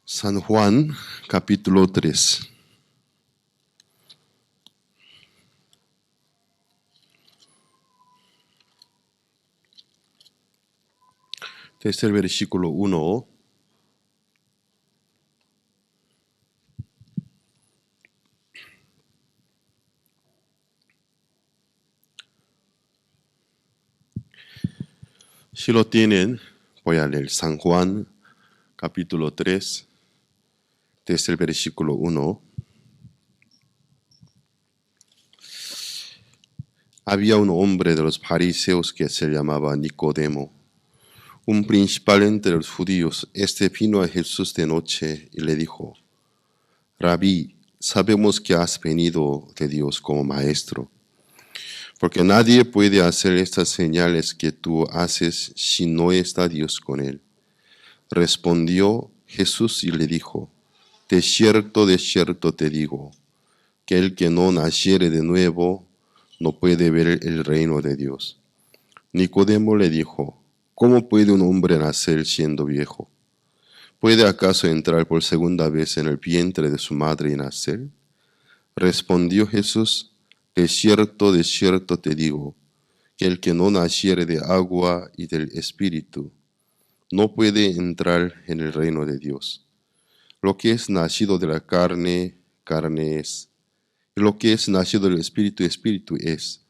San Juan, capítulo 3. Desde el versículo 1. Si lo tienen, voy a leer San Juan, capítulo 3, desde el versículo 1. Había un hombre de los fariseos que se llamaba Nicodemo, un principal entre los judíos. Este vino a Jesús de noche y le dijo: Rabí, sabemos que has venido de Dios como maestro, porque nadie puede hacer estas señales que tú haces si no está Dios con él. Respondió Jesús y le dijo: de cierto te digo, que el que no naciere de nuevo no puede ver el reino de Dios. Nicodemo le dijo: ¿cómo puede un hombre nacer siendo viejo? ¿Puede acaso entrar por segunda vez en el vientre de su madre y nacer? Respondió Jesús: de cierto te digo, que el que no naciere de agua y del Espíritu no puede entrar en el reino de Dios. Lo que es nacido de la carne, carne es, y lo que es nacido del Espíritu, Espíritu es.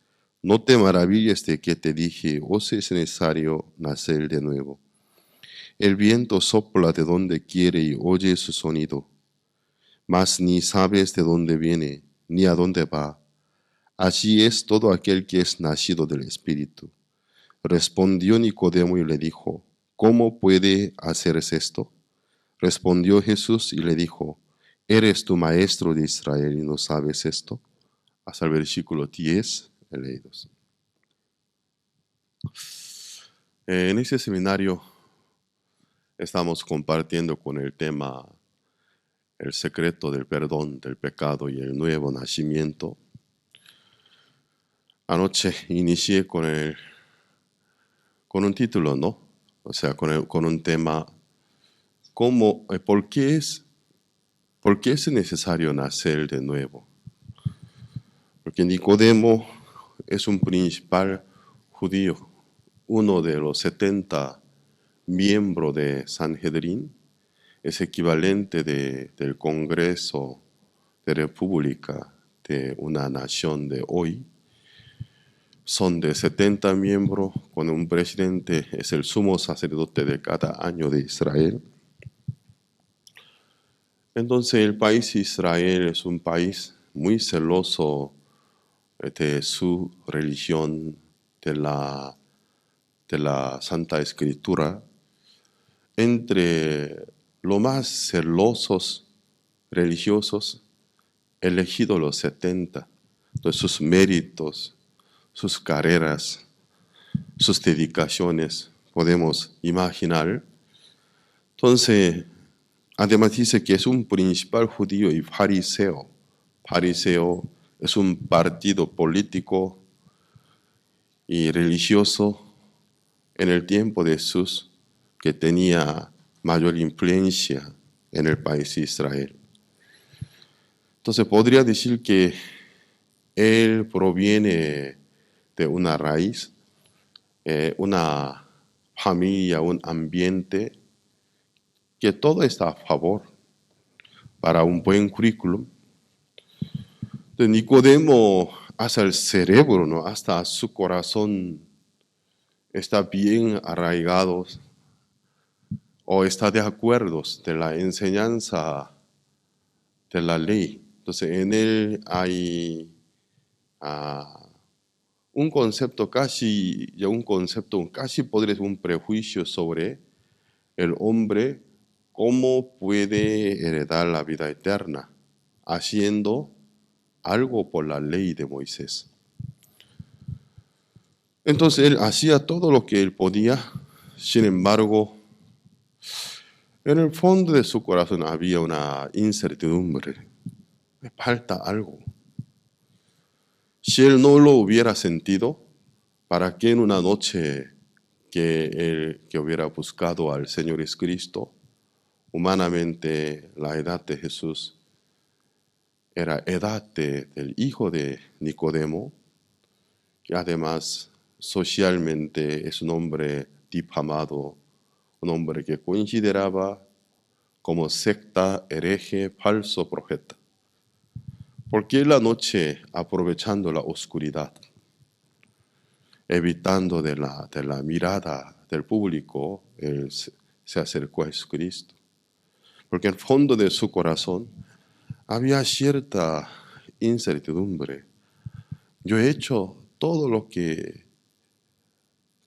No te maravilles de que te dije: os es necesario nacer de nuevo. El viento sopla de donde quiere y oye su sonido, mas ni sabes de dónde viene, ni a dónde va. Así es todo aquel que es nacido del Espíritu. Respondió Nicodemo y le dijo: ¿cómo puede hacerse esto? Respondió Jesús y le dijo: ¿eres tú maestro de Israel y no sabes esto? Hasta el versículo 10 he leído. En este seminario estamos compartiendo con el tema el secreto del perdón del pecado y el nuevo nacimiento. Anoche inicié con un título, ¿no? O sea, con un tema, ¿por qué es necesario nacer de nuevo? Porque Nicodemo es un principal judío, uno de los 70 miembros de Sanhedrin, es equivalente del Congreso de República de una nación de hoy. Son de 70 miembros, cuando un presidente es el sumo sacerdote de cada año de Israel. Entonces el país Israel es un país muy celoso de su religión, de la Santa Escritura. Entre los más celosos religiosos, elegidos los 70, entonces sus méritos, sus carreras, sus dedicaciones, podemos imaginar. Entonces, además dice que es un principal judío y fariseo. Fariseo es un partido político y religioso en el tiempo de Jesús que tenía mayor influencia en el país de Israel. Entonces podría decir que él proviene de una raíz, una familia, un ambiente que todo está a favor para un buen currículum. De Nicodemo hasta el cerebro, ¿no? Hasta su corazón está bien arraigado o está de acuerdo de la enseñanza de la ley. Entonces en él hay un concepto casi podría ser un prejuicio sobre el hombre, cómo puede heredar la vida eterna, haciendo algo por la ley de Moisés. Entonces él hacía todo lo que él podía, sin embargo, en el fondo de su corazón había una incertidumbre. Me falta algo. Si él no lo hubiera sentido, ¿para qué en una noche que hubiera buscado al Señor Jesucristo, humanamente la edad de Jesús era edad del hijo de Nicodemo, y además socialmente es un hombre difamado, un hombre que consideraba como secta, hereje, falso profeta. Porque en la noche, aprovechando la oscuridad, evitando de la mirada del público, él se acercó a Jesucristo. Porque en el fondo de su corazón había cierta incertidumbre. Yo he hecho todo lo que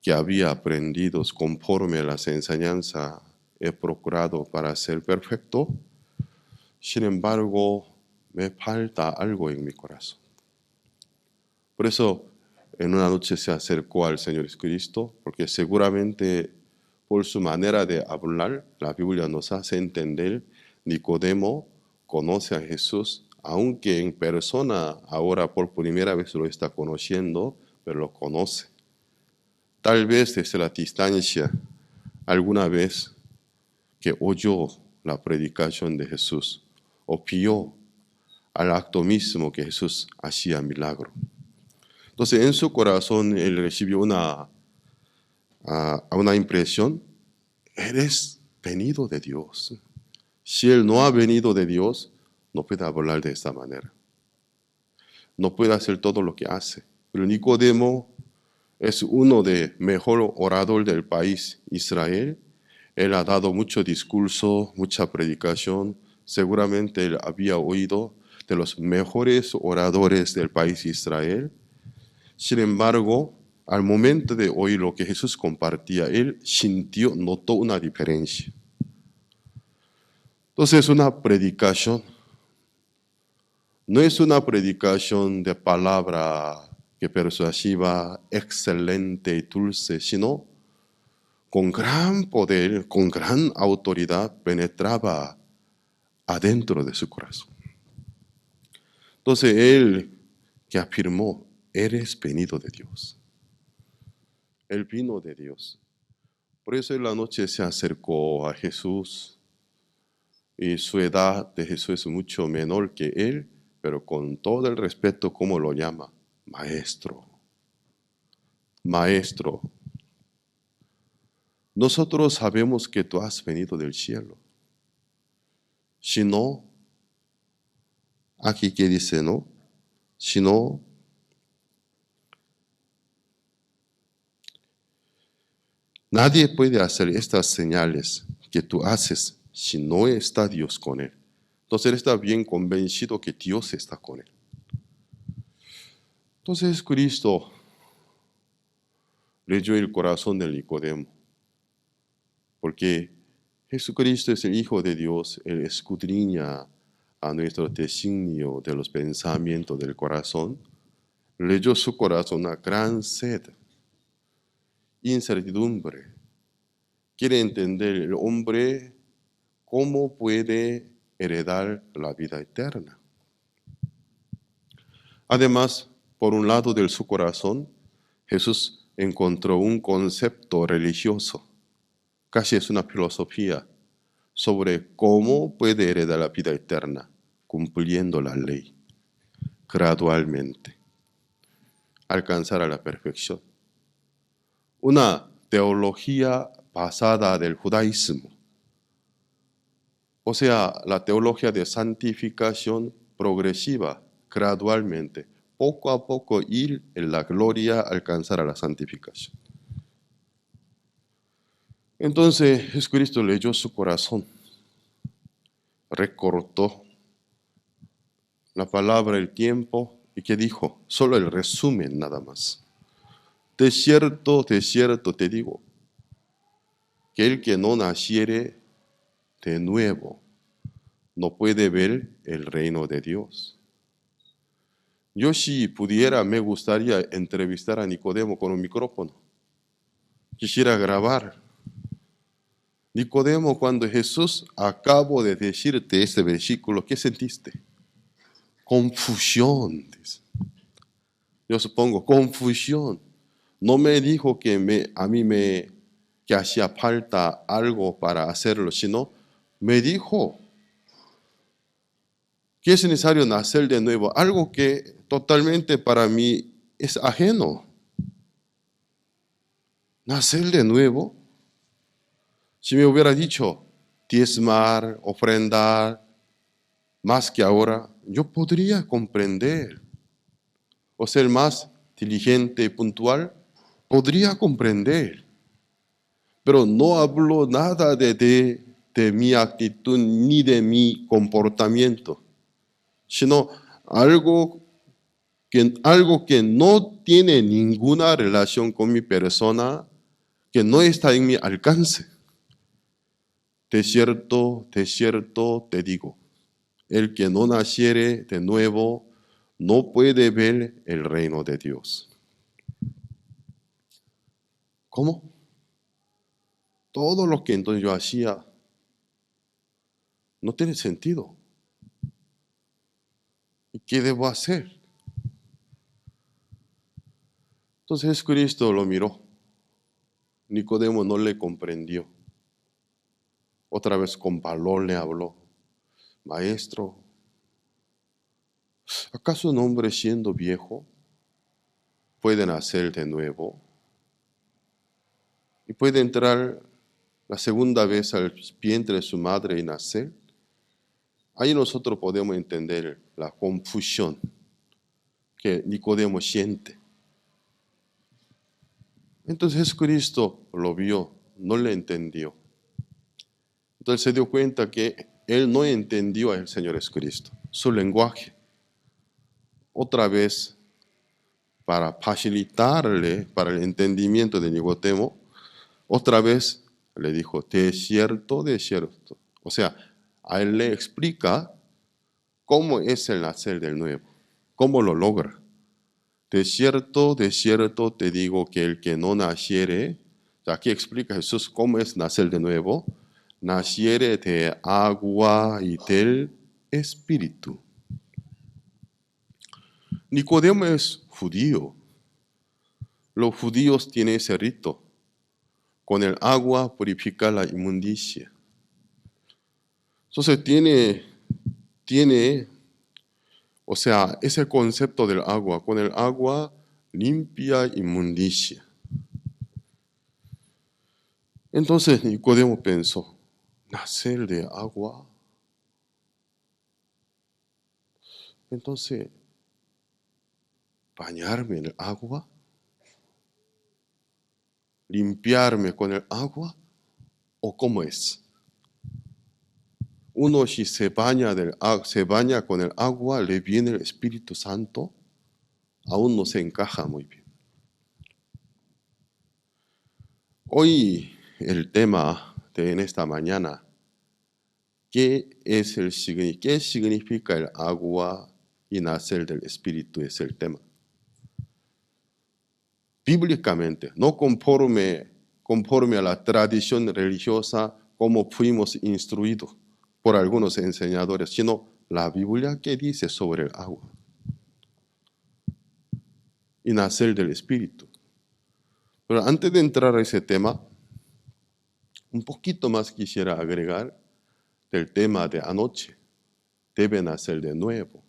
había aprendido conforme a las enseñanzas, he procurado para ser perfecto. Sin embargo, me falta algo en mi corazón. Por eso, en una noche se acercó al Señor Jesucristo, porque seguramente por su manera de hablar, la Biblia nos hace entender, Nicodemo conoce a Jesús, aunque en persona ahora por primera vez lo está conociendo, pero lo conoce. Tal vez desde la distancia, alguna vez que oyó la predicación de Jesús, o vio al acto mismo que Jesús hacía milagro. Entonces en su corazón él recibió una impresión: eres venido de Dios. Si él no ha venido de Dios, no puede hablar de esta manera. No puede hacer todo lo que hace. Pero Nicodemo es uno de mejor orador del país Israel. Él ha dado mucho discurso, mucha predicación. Seguramente él había oído de los mejores oradores del país Israel. Sin embargo, al momento de oír lo que Jesús compartía, él notó una diferencia. Entonces, una predicación no es una predicación de palabra que persuasiva, excelente y dulce, sino con gran poder, con gran autoridad, penetraba adentro de su corazón. Entonces él que afirmó: eres venido de Dios. Él vino de Dios. Por eso en la noche se acercó a Jesús, y su edad de Jesús es mucho menor que él, pero con todo el respeto, ¿cómo lo llama? Maestro. Maestro. Nosotros sabemos que tú has venido del cielo. Si no, aquí que dice, ¿no? Si no, nadie puede hacer estas señales que tú haces si no está Dios con él. Entonces él está bien convencido que Dios está con él. Entonces Cristo leyó el corazón de Nicodemo, porque Jesucristo es el Hijo de Dios. Él escudriña a nuestro designio de los pensamientos del corazón. Leyó su corazón una gran sed, incertidumbre. Quiere entender el hombre cómo puede heredar la vida eterna. Además, por un lado de su corazón, Jesús encontró un concepto religioso, casi es una filosofía, sobre cómo puede heredar la vida eterna, cumpliendo la ley, gradualmente, alcanzar a la perfección. Una teología basada del judaísmo, o sea, la teología de santificación progresiva, gradualmente, poco a poco ir en la gloria, alcanzar a la santificación. Entonces Jesucristo leyó su corazón, recortó la palabra, el tiempo, y ¿qué dijo? Solo el resumen nada más. De cierto te digo, que el que no naciere de nuevo no puede ver el reino de Dios. Yo, si pudiera, me gustaría entrevistar a Nicodemo con un micrófono. Quisiera grabar. Nicodemo, cuando Jesús acabo de decirte este versículo, ¿qué sentiste? Confusión. Yo supongo, confusión. No me dijo que que hacía falta algo para hacerlo, sino me dijo que es necesario nacer de nuevo, algo que totalmente para mí es ajeno. Nacer de nuevo, si me hubiera dicho diezmar, ofrendar, más que ahora, yo podría comprender, o ser más diligente y puntual, podría comprender, pero no hablo nada de mi actitud ni de mi comportamiento, sino algo que no tiene ninguna relación con mi persona, que no está en mi alcance. De cierto te digo, el que no naciere de nuevo no puede ver el reino de Dios. ¿Cómo? Todo lo que entonces yo hacía no tiene sentido. ¿Y qué debo hacer? Entonces Jesucristo lo miró. Nicodemo no le comprendió. Otra vez con valor le habló. Maestro, ¿acaso un hombre siendo viejo puede nacer de nuevo? ¿Y puede entrar la segunda vez al vientre de su madre y nacer? Ahí nosotros podemos entender la confusión que Nicodemo siente. Entonces Jesucristo lo vio, no le entendió. Entonces se dio cuenta que él no entendió al Señor Jesucristo, su lenguaje. Otra vez, para facilitarle para el entendimiento de Nicodemo, otra vez le dijo, de cierto. O sea, a él le explica cómo es el nacer del nuevo, cómo lo logra. De cierto te digo que el que no naciere, aquí explica Jesús cómo es nacer de nuevo, naciere de agua y del Espíritu. Nicodemo es judío. Los judíos tienen ese rito. Con el agua purifica la inmundicia. Entonces tiene, o sea, ese concepto del agua. Con el agua limpia inmundicia. Entonces Nicodemo pensó, nacer de agua. Entonces, bañarme en el agua, limpiarme con el agua, ¿o cómo es? Uno si se baña con el agua, le viene el Espíritu Santo, aún no se encaja muy bien. Hoy el tema de en esta mañana, ¿qué significa el agua y nacer del Espíritu? Es el tema. Bíblicamente, no conforme a la tradición religiosa como fuimos instruidos por algunos enseñadores, sino la Biblia que dice sobre el agua y nacer del Espíritu. Pero antes de entrar a ese tema, un poquito más quisiera agregar del tema de anoche, debe nacer de nuevo.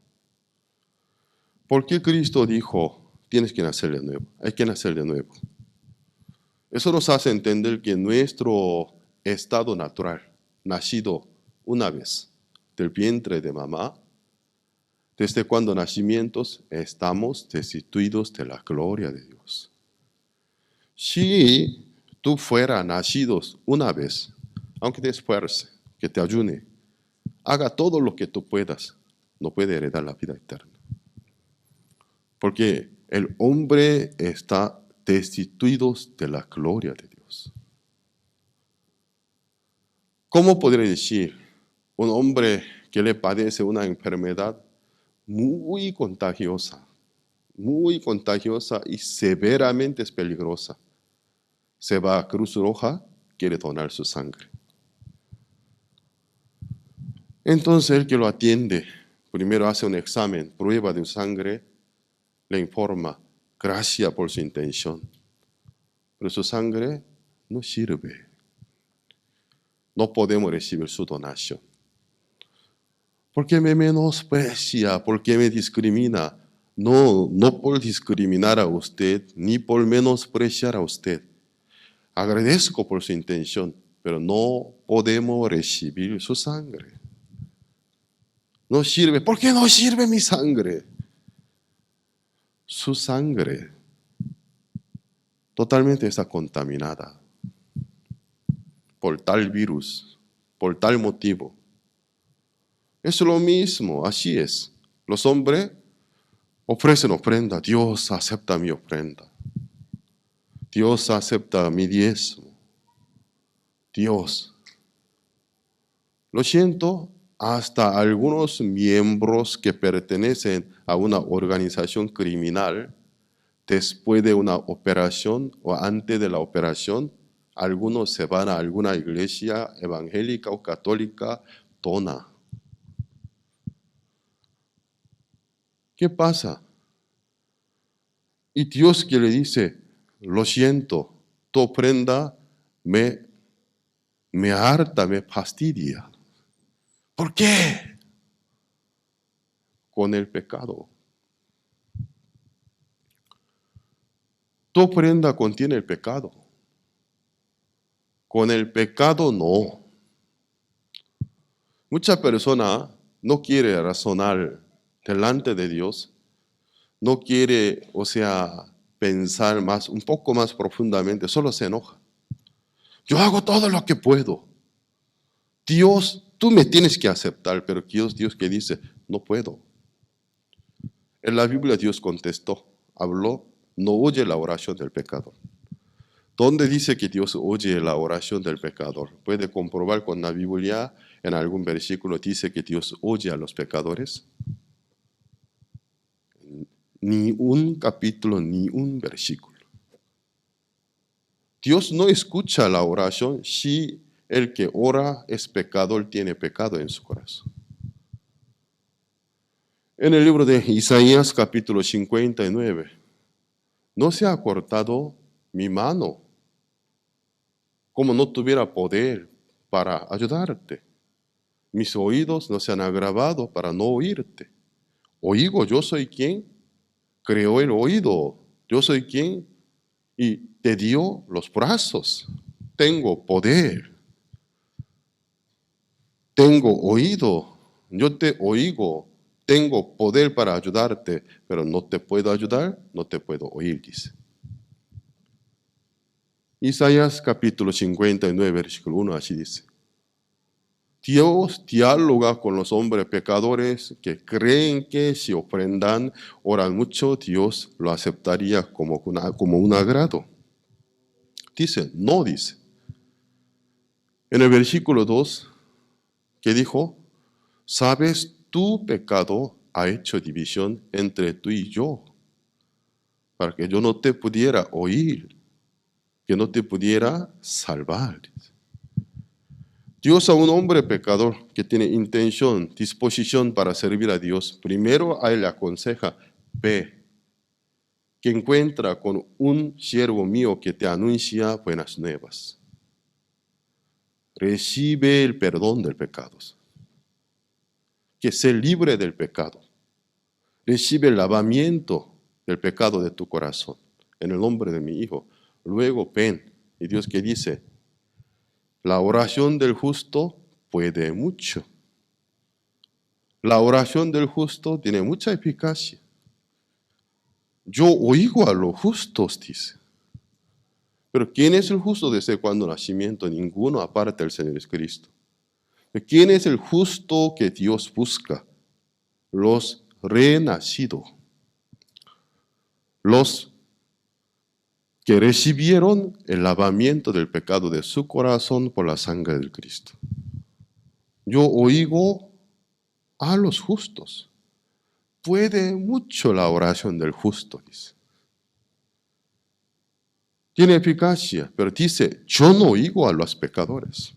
¿Por qué Cristo dijo, tienes que nacer de nuevo? Hay que nacer de nuevo. Eso nos hace entender que nuestro estado natural, nacido una vez del vientre de mamá, desde cuando nacimientos estamos destituidos de la gloria de Dios. Si tú fueras nacido una vez, aunque te esfuerces, que te ayune, haga todo lo que tú puedas, no puede heredar la vida eterna. Porque el hombre está destituido de la gloria de Dios. ¿Cómo podría decir un hombre que le padece una enfermedad muy contagiosa y severamente es peligrosa? Se va a Cruz Roja, quiere donar su sangre. Entonces el que lo atiende, primero hace un examen, prueba de sangre, le informa, gracias por su intención, pero su sangre no sirve. no podemos recibir su donación. ¿Por qué me menosprecia? ¿Por qué me discrimina? No por discriminar a usted, ni por menospreciar a usted. Agradezco por su intención, pero no podemos recibir su sangre. No sirve. ¿Por qué no sirve mi sangre? Su sangre totalmente está contaminada por tal virus, por tal motivo. Es lo mismo, así es. Los hombres ofrecen ofrenda. Dios acepta mi ofrenda. Dios acepta mi diezmo. Dios. Lo siento, hasta algunos miembros que pertenecen a una organización criminal, después de una operación o antes de la operación, algunos se van a alguna iglesia evangélica o católica, dona. ¿Qué pasa? Y Dios que le dice, lo siento, tu ofrenda me harta, me fastidia. ¿Por qué? Con el pecado. Tu ofrenda contiene el pecado. Con el pecado no. Mucha persona no quiere razonar delante de Dios, no quiere, pensar un poco más profundamente, solo se enoja. Yo hago todo lo que puedo. Dios, tú me tienes que aceptar, pero Dios que dice, no puedo. En la Biblia Dios contestó, habló, no oye la oración del pecador. ¿Dónde dice que Dios oye la oración del pecador? Puede comprobar con la Biblia, en algún versículo dice que Dios oye a los pecadores. Ni un capítulo, ni un versículo. Dios no escucha la oración si el que ora es pecador, tiene pecado en su corazón. En el libro de Isaías capítulo 59, no se ha cortado mi mano, como no tuviera poder para ayudarte. Mis oídos no se han agravado para no oírte. Oigo, yo soy quien creó el oído. Yo soy quien y te dio los brazos. Tengo poder. Tengo oído. Yo te oigo. Tengo poder para ayudarte, pero no te puedo ayudar, no te puedo oír, dice. Isaías capítulo 59, versículo 1, así dice. Dios dialoga con los hombres pecadores que creen que si ofrendan, oran mucho, Dios lo aceptaría como un agrado. Dice, no dice. En el versículo 2, que dijo, sabes, tu pecado ha hecho división entre tú y yo, para que yo no te pudiera oír, que no te pudiera salvar. Dios a un hombre pecador que tiene intención, disposición para servir a Dios, primero a él le aconseja, ve, que encuentra con un siervo mío que te anuncia buenas nuevas. Recibe el perdón del pecado, que se libre del pecado. Recibe el lavamiento del pecado de tu corazón, en el nombre de mi Hijo. Luego ven, y Dios que dice, la oración del justo puede mucho. La oración del justo tiene mucha eficacia. Yo oigo a los justos, dice. Pero ¿quién es el justo desde cuando nacimiento? Ninguno aparte del Señor Jesucristo. ¿Quién es el justo que Dios busca? Los renacidos. Los que recibieron el lavamiento del pecado de su corazón por la sangre del Cristo. Yo oigo a los justos. Puede mucho la oración del justo, dice. Tiene eficacia, pero dice, yo no oigo a los pecadores.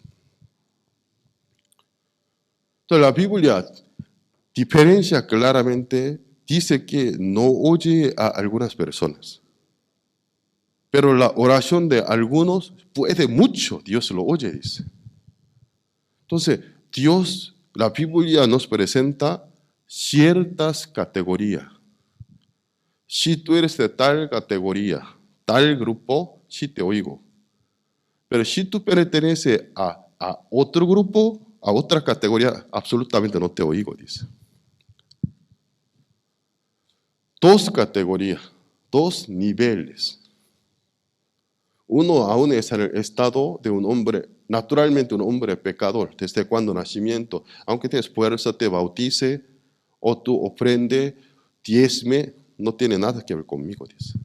Entonces la Biblia diferencia claramente, dice que no oye a algunas personas. Pero la oración de algunos puede mucho, Dios lo oye, dice. Entonces, Dios, la Biblia nos presenta ciertas categorías. Si tú eres de tal categoría, tal grupo, sí te oigo. Pero si tú perteneces a otro grupo, a otra categoría, absolutamente no te oigo, dice. Dos categorías, dos niveles. Uno aún es el estado de un hombre, naturalmente un hombre pecador, desde cuando nacimiento, aunque te esfuerza, te bautice, o tú ofrende, diezme, no tiene nada que ver conmigo, dice.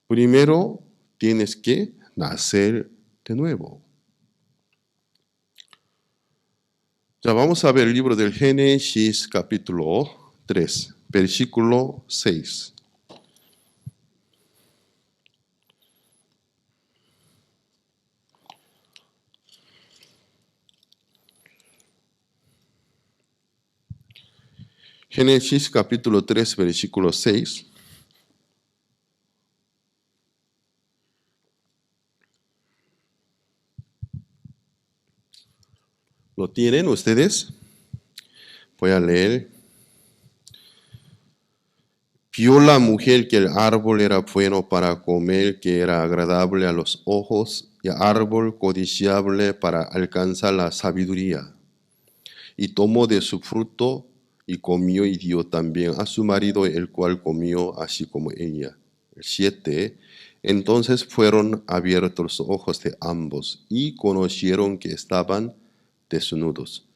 Primero tienes que nacer de nuevo. Ya vamos a ver el libro del Génesis capítulo 3, versículo 6. Génesis capítulo 3, versículo 6. ¿Lo tienen ustedes? Voy a leer. Vio la mujer que el árbol era bueno para comer, que era agradable a los ojos, y árbol codiciable para alcanzar la sabiduría. Y tomó de su fruto y comió y dio también a su marido, el cual comió así como ella. 7. Entonces fueron abiertos los ojos de ambos y conocieron que estaban desnudos.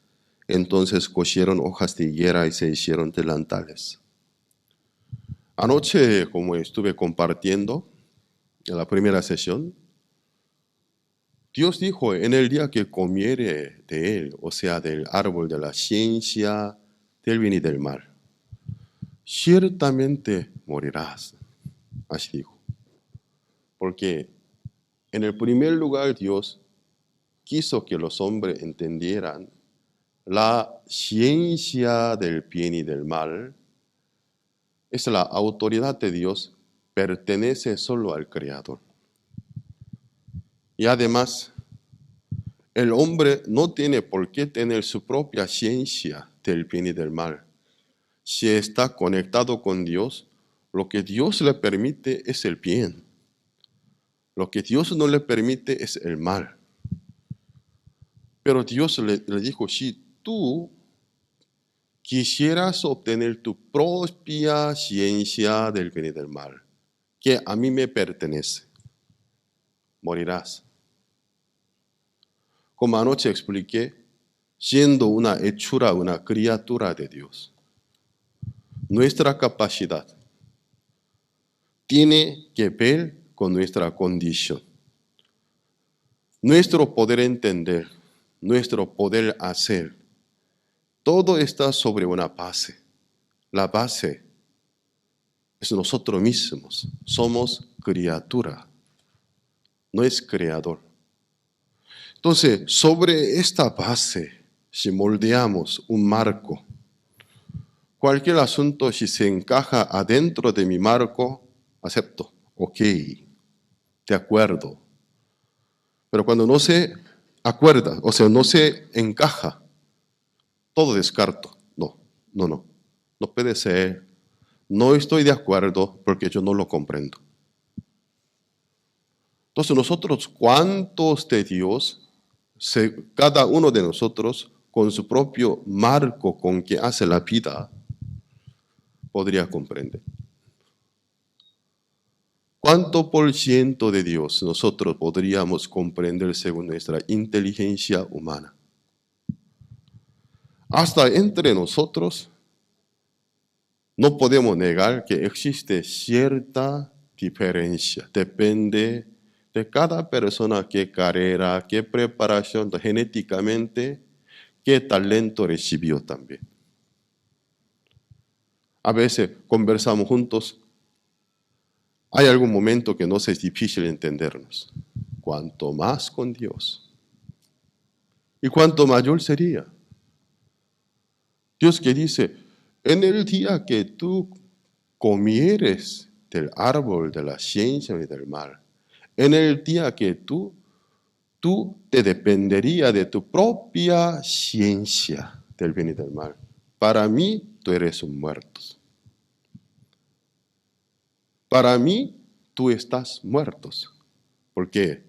Entonces cosieron hojas de higuera y se hicieron delantales. Anoche, como estuve compartiendo en la primera sesión, Dios dijo, en el día que comiere de él, o sea, del árbol de la ciencia, del bien y del mal, ciertamente morirás. Así dijo. Porque en el primer lugar Dios quiso que los hombres entendieran la ciencia del bien y del mal. Es la autoridad de Dios, pertenece solo al Creador. Y además, el hombre no tiene por qué tener su propia ciencia del bien y del mal. Si está conectado con Dios, lo que Dios le permite es el bien. Lo que Dios no le permite es el mal. Pero Dios le dijo, si tú quisieras obtener tu propia ciencia del bien y del mal, que a mí me pertenece, morirás. Como anoche expliqué, siendo una hechura, una criatura de Dios, nuestra capacidad tiene que ver con nuestra condición. Nuestro poder entender, nuestro poder hacer, todo está sobre una base. La base es nosotros mismos. Somos criatura, no es creador. Entonces, sobre esta base, si moldeamos un marco, cualquier asunto, si se encaja adentro de mi marco, acepto, ok, de acuerdo. Pero cuando no se acuerda, o sea, no se encaja, todo descarto. No puede ser. No estoy de acuerdo porque yo no lo comprendo. Entonces nosotros, ¿cuántos de Dios, cada uno de nosotros, con su propio marco con que hace la vida, podría comprender? ¿Cuánto por ciento de Dios nosotros podríamos comprender según nuestra inteligencia humana? Hasta entre nosotros no podemos negar que existe cierta diferencia. Depende de cada persona qué carrera, qué preparación genéticamente, qué talento recibió también. A veces conversamos juntos. Hay algún momento que nos es difícil entendernos. Cuanto más con Dios. ¿Y cuánto mayor sería? Dios que dice, en el día que tú comieres del árbol de la ciencia y del mal, en el día que tú tú te dependería de tu propia ciencia del bien y del mal. Para mí, tú eres un muerto. Para mí, tú estás muerto. Porque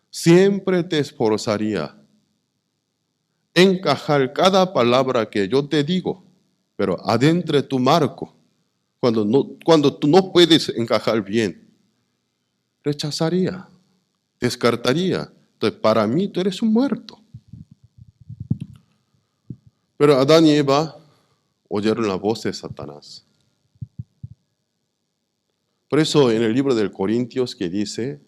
siempre te esforzaría encajar cada palabra que yo te digo, pero adentro de tu marco, cuando tú no puedes encajar bien, rechazaría, descartaría. Entonces, para mí tú eres un muerto. Pero Adán y Eva oyeron la voz de Satanás. Por eso en el libro de Corintios que dice,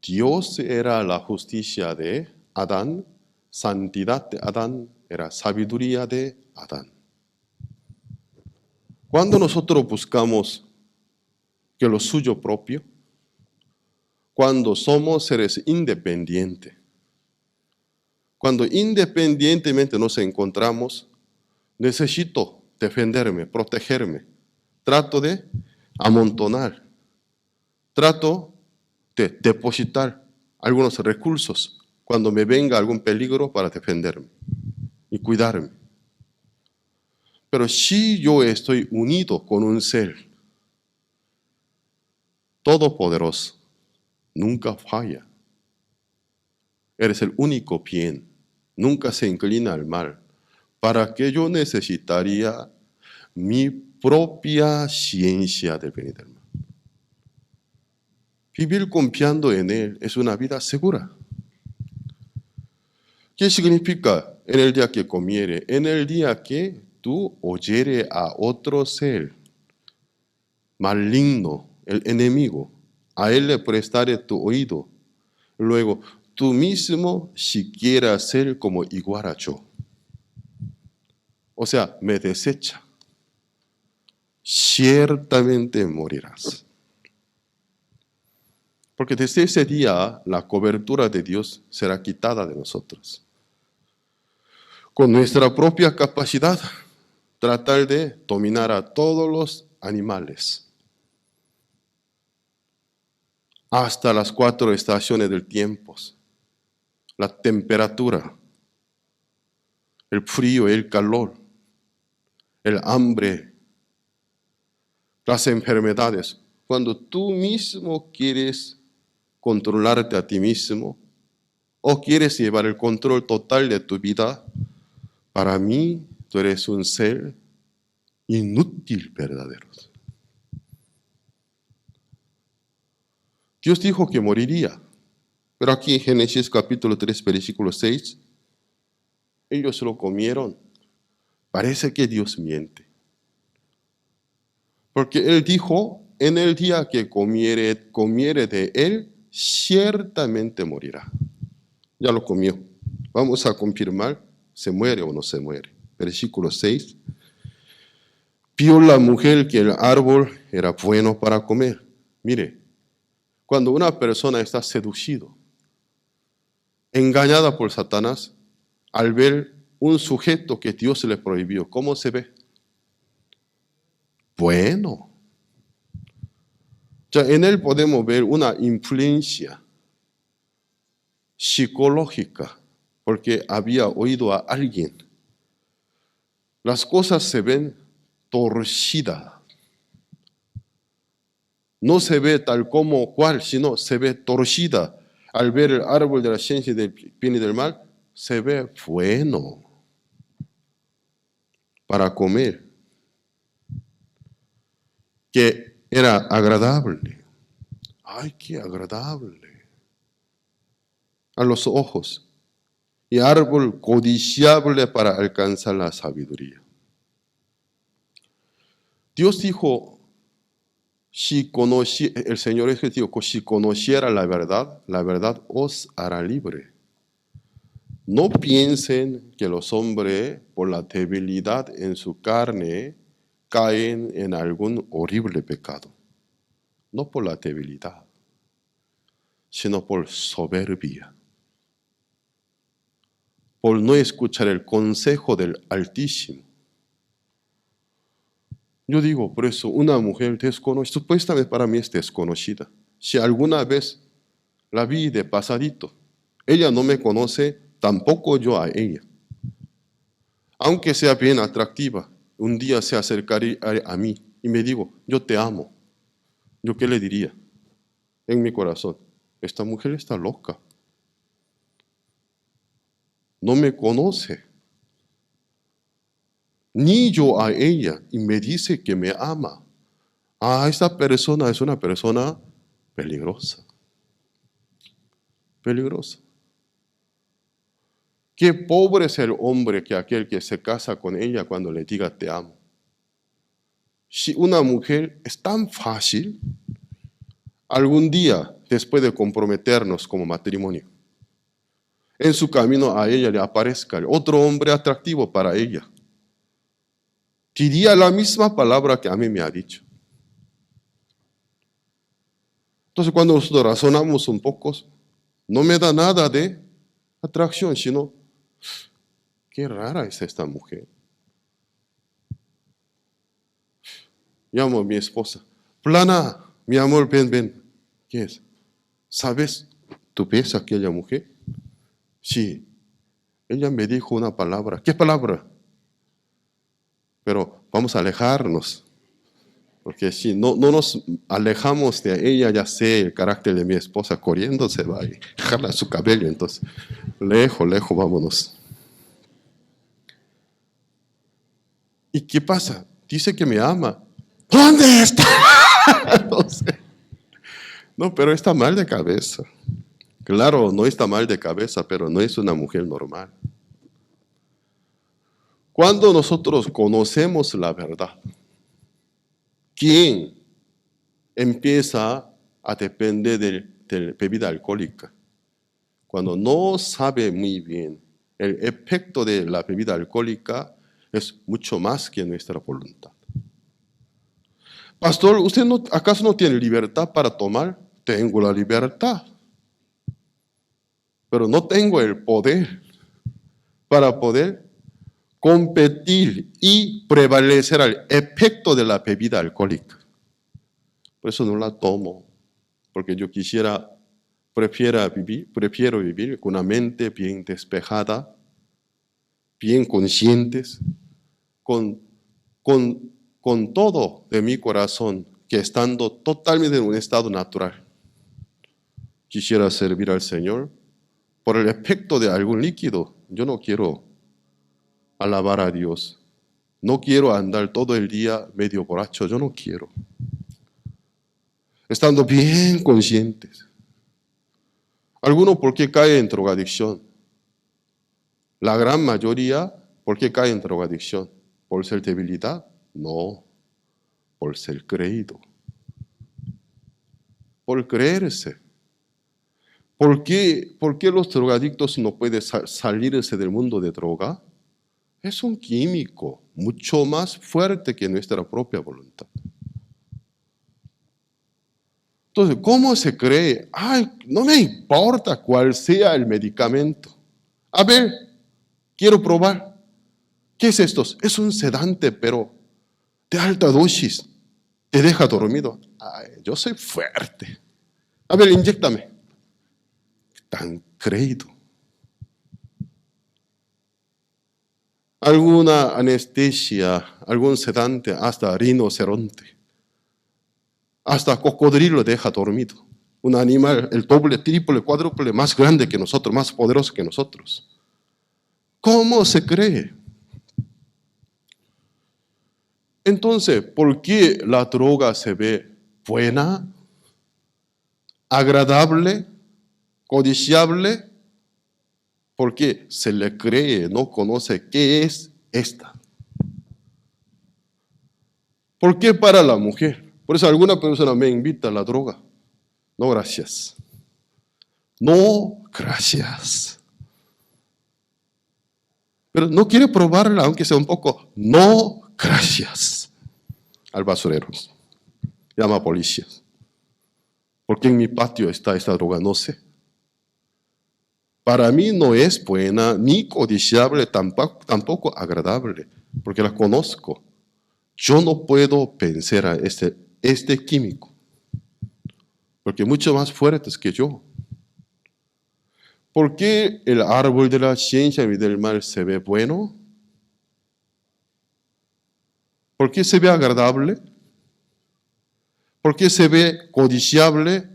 Dios era la justicia de Adán, santidad de Adán era sabiduría de Adán. Cuando nosotros buscamos que lo suyo propio, cuando somos seres independientes, cuando independientemente nos encontramos, necesito defenderme, protegerme, trato de amontonar, trato de depositar algunos recursos cuando me venga algún peligro para defenderme y cuidarme. Pero si yo estoy unido con un ser todopoderoso, nunca falla. Eres el único bien, nunca se inclina al mal. ¿Para qué yo necesitaría mi propia ciencia del bien y del mal? Vivir confiando en Él es una vida segura. ¿Qué significa en el día que comiere? En el día que tú oyere a otro ser maligno, el enemigo, a él le prestaré tu oído. Luego, tú mismo si quieras ser como igual a yo. O sea, me desecha. Ciertamente morirás. Porque desde ese día la cobertura de Dios será quitada de nosotros. Con nuestra propia capacidad, tratar de dominar a todos los animales. Hasta las 4 estaciones del tiempo. La temperatura, el frío, el calor, el hambre, las enfermedades. Cuando tú mismo quieres controlarte a ti mismo o quieres llevar el control total de tu vida, para mí tú eres un ser inútil verdadero. Dios dijo que moriría, pero aquí en Génesis capítulo 3, versículo 6, ellos lo comieron. Parece que Dios miente. Porque Él dijo, en el día que comiere de Él, ciertamente morirá. Ya lo comió. Vamos a confirmar, ¿se muere o no se muere? Versículo 6. Vio la mujer que el árbol era bueno para comer. Mire, cuando una persona está seducido, engañada por Satanás, al ver un sujeto que Dios le prohibió, ¿cómo se ve? Bueno. Ya en él podemos ver una influencia psicológica, porque había oído a alguien. Las cosas se ven torcidas. No se ve tal como cual, sino se ve torcida. Al ver el árbol de la ciencia del bien y del mal, se ve bueno para comer, que era agradable. ¡Ay, qué agradable! A los ojos. Y árbol codiciable para alcanzar la sabiduría. Dios dijo, el Señor Jesús dijo, si conociera la verdad os hará libre. No piensen que los hombres, por la debilidad en su carne, caen en algún horrible pecado. No por la debilidad, sino por soberbia. Por no escuchar el consejo del Altísimo. Yo digo, por eso, una mujer desconocida, supuestamente para mí es desconocida. Si alguna vez la vi de pasadito, Ella no me conoce, tampoco yo a ella. Aunque sea bien atractiva, un día se acercaría a mí y me digo, yo te amo. ¿Yo qué le diría? En mi corazón, esta mujer está loca. No me conoce. Ni yo a ella. Y me dice que me ama. Ah, esta persona es una persona peligrosa. Peligrosa. Qué pobre es el hombre que aquel que se casa con ella cuando le diga te amo. Si una mujer es tan fácil, algún día, después de comprometernos como matrimonio, en su camino a ella le aparezca otro hombre atractivo para ella. Diría la misma palabra que a mí me ha dicho. Entonces, cuando nosotros razonamos un poco, no me da nada de atracción, sino, qué rara es esta mujer. Llamo a mi esposa. Plana, mi amor, ven, ven. ¿Qué es? ¿Sabes? ¿Tú ves a aquella mujer? Sí. Ella me dijo una palabra. ¿Qué palabra? Pero vamos a alejarnos. Porque si no nos alejamos de ella, ya sé el carácter de mi esposa, corriendo se va y jala su cabello. Entonces, lejos, lejos, vámonos. ¿Y qué pasa? Dice que me ama. ¿Dónde está? No sé. No, pero está mal de cabeza. Claro, no está mal de cabeza, pero no es una mujer normal. Cuando nosotros conocemos la verdad, ¿quién empieza a depender de bebida alcohólica? Cuando no sabe muy bien el efecto de la bebida alcohólica es mucho más que nuestra voluntad. Pastor, ¿usted acaso no tiene libertad para tomar? Tengo la libertad, pero no tengo el poder para poder competir y prevalecer al efecto de la bebida alcohólica. Por eso no la tomo, porque yo prefiero vivir con una mente bien despejada, bien conscientes, con todo de mi corazón, que estando totalmente en un estado natural, quisiera servir al Señor. Por el efecto de algún líquido, yo no quiero alabar a Dios. No quiero andar todo el día medio borracho, yo no quiero. Estando bien conscientes. Algunos, ¿por qué caen en drogadicción? La gran mayoría, ¿por qué caen en drogadicción? ¿Por ser debilidad? No, por ser creído. Por creerse. ¿Por qué los drogadictos no pueden salirse del mundo de droga? Es un químico mucho más fuerte que nuestra propia voluntad. Entonces, ¿cómo se cree? Ay, no me importa cuál sea el medicamento. A ver, quiero probar. ¿Qué es esto? Es un sedante, pero de alta dosis. Te deja dormido. Ay, yo soy fuerte. A ver, inyéctame. Tan creído. Alguna anestesia, algún sedante, hasta rinoceronte. Hasta cocodrilo deja dormido. Un animal, el doble, triple, cuádruple, más grande que nosotros, más poderoso que nosotros. ¿Cómo se cree? Entonces, ¿por qué la droga se ve buena, agradable, codiciable? Porque se le cree, no conoce qué es esta. ¿Por qué para la mujer? Por eso alguna persona me invita a la droga. No, gracias. No, gracias. Pero no quiere probarla, aunque sea un poco. No, gracias. Al basurero. Llama a policías. Porque en mi patio está esta droga, no sé. Para mí no es buena, ni codiciable, tampoco agradable, porque la conozco. Yo no puedo vencer a este químico, porque mucho más fuertes que yo. ¿Por qué el árbol de la ciencia y del mal se ve bueno? ¿Por qué se ve agradable? ¿Por qué se ve codiciable?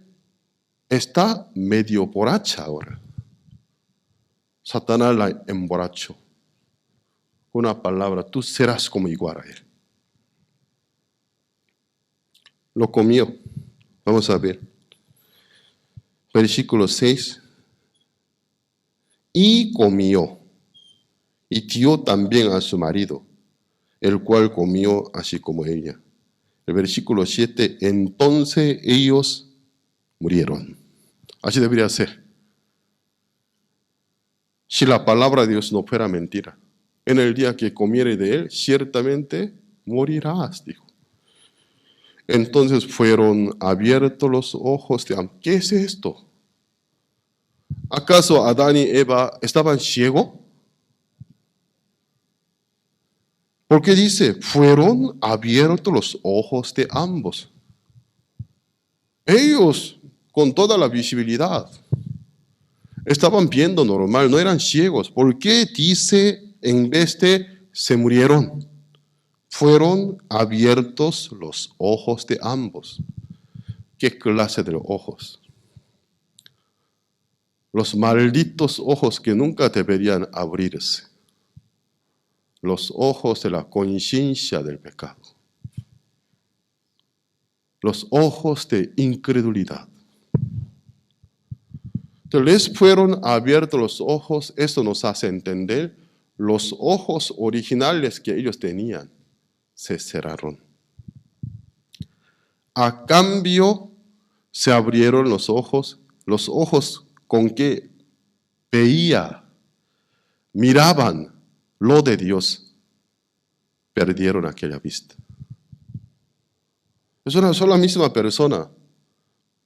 Está medio borracha ahora. Satanás la emborrachó. Una palabra, tú serás como igual a él. Lo comió. Vamos a ver. Versículo 6. Y comió. Y dio también a su marido, el cual comió así como ella. El versículo 7. Entonces ellos murieron. Así debería ser. Si la palabra de Dios no fuera mentira, en el día que comiere de él, ciertamente morirás, dijo. Entonces fueron abiertos los ojos de ambos. ¿Qué es esto? ¿Acaso Adán y Eva estaban ciegos? Porque dice, fueron abiertos los ojos de ambos. Ellos, con toda la visibilidad, estaban viendo normal, no eran ciegos. ¿Por qué dice en vez de se murieron? Fueron abiertos los ojos de ambos. ¿Qué clase de ojos? Los malditos ojos que nunca deberían abrirse. Los ojos de la conciencia del pecado. Los ojos de incredulidad. Entonces les fueron abiertos los ojos, esto nos hace entender, los ojos originales que ellos tenían se cerraron. A cambio, se abrieron los ojos con que veía, miraban lo de Dios, perdieron aquella vista. Es una sola misma persona,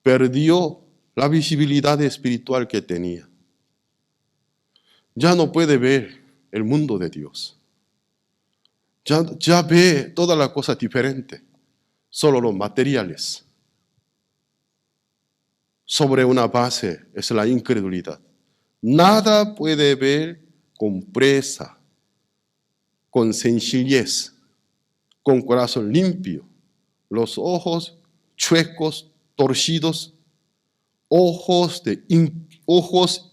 perdió la visibilidad espiritual que tenía. Ya no puede ver el mundo de Dios. Ya ve toda la cosa diferente, solo los materiales. Sobre una base es la incredulidad. Nada puede ver con presa, con sencillez, con corazón limpio. Los ojos chuecos, torcidos, ojos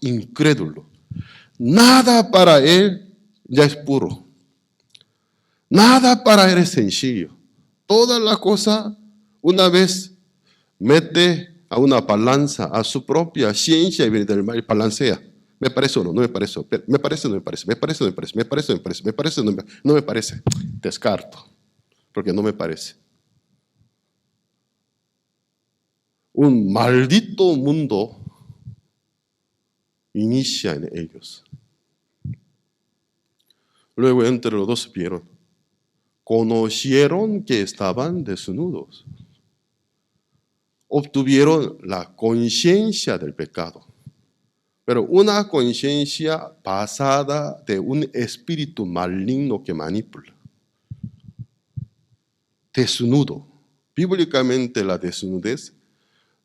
incrédulos. Nada para él ya es puro. Nada para él es sencillo. Toda la cosa, una vez mete a una balanza, a su propia ciencia y viene del mal y balancea. ¿Me parece o no? No me parece. ¿Me parece o no me parece? ¿Me parece o no me parece? ¿Me parece o no me parece? ¿Me parece o no me parece? Descarto, porque no me parece. Un maldito mundo inicia en ellos. Luego entre los dos vieron, conocieron que estaban desnudos, obtuvieron la conciencia del pecado, pero una conciencia basada de un espíritu maligno que manipula. Desnudo. Bíblicamente la desnudez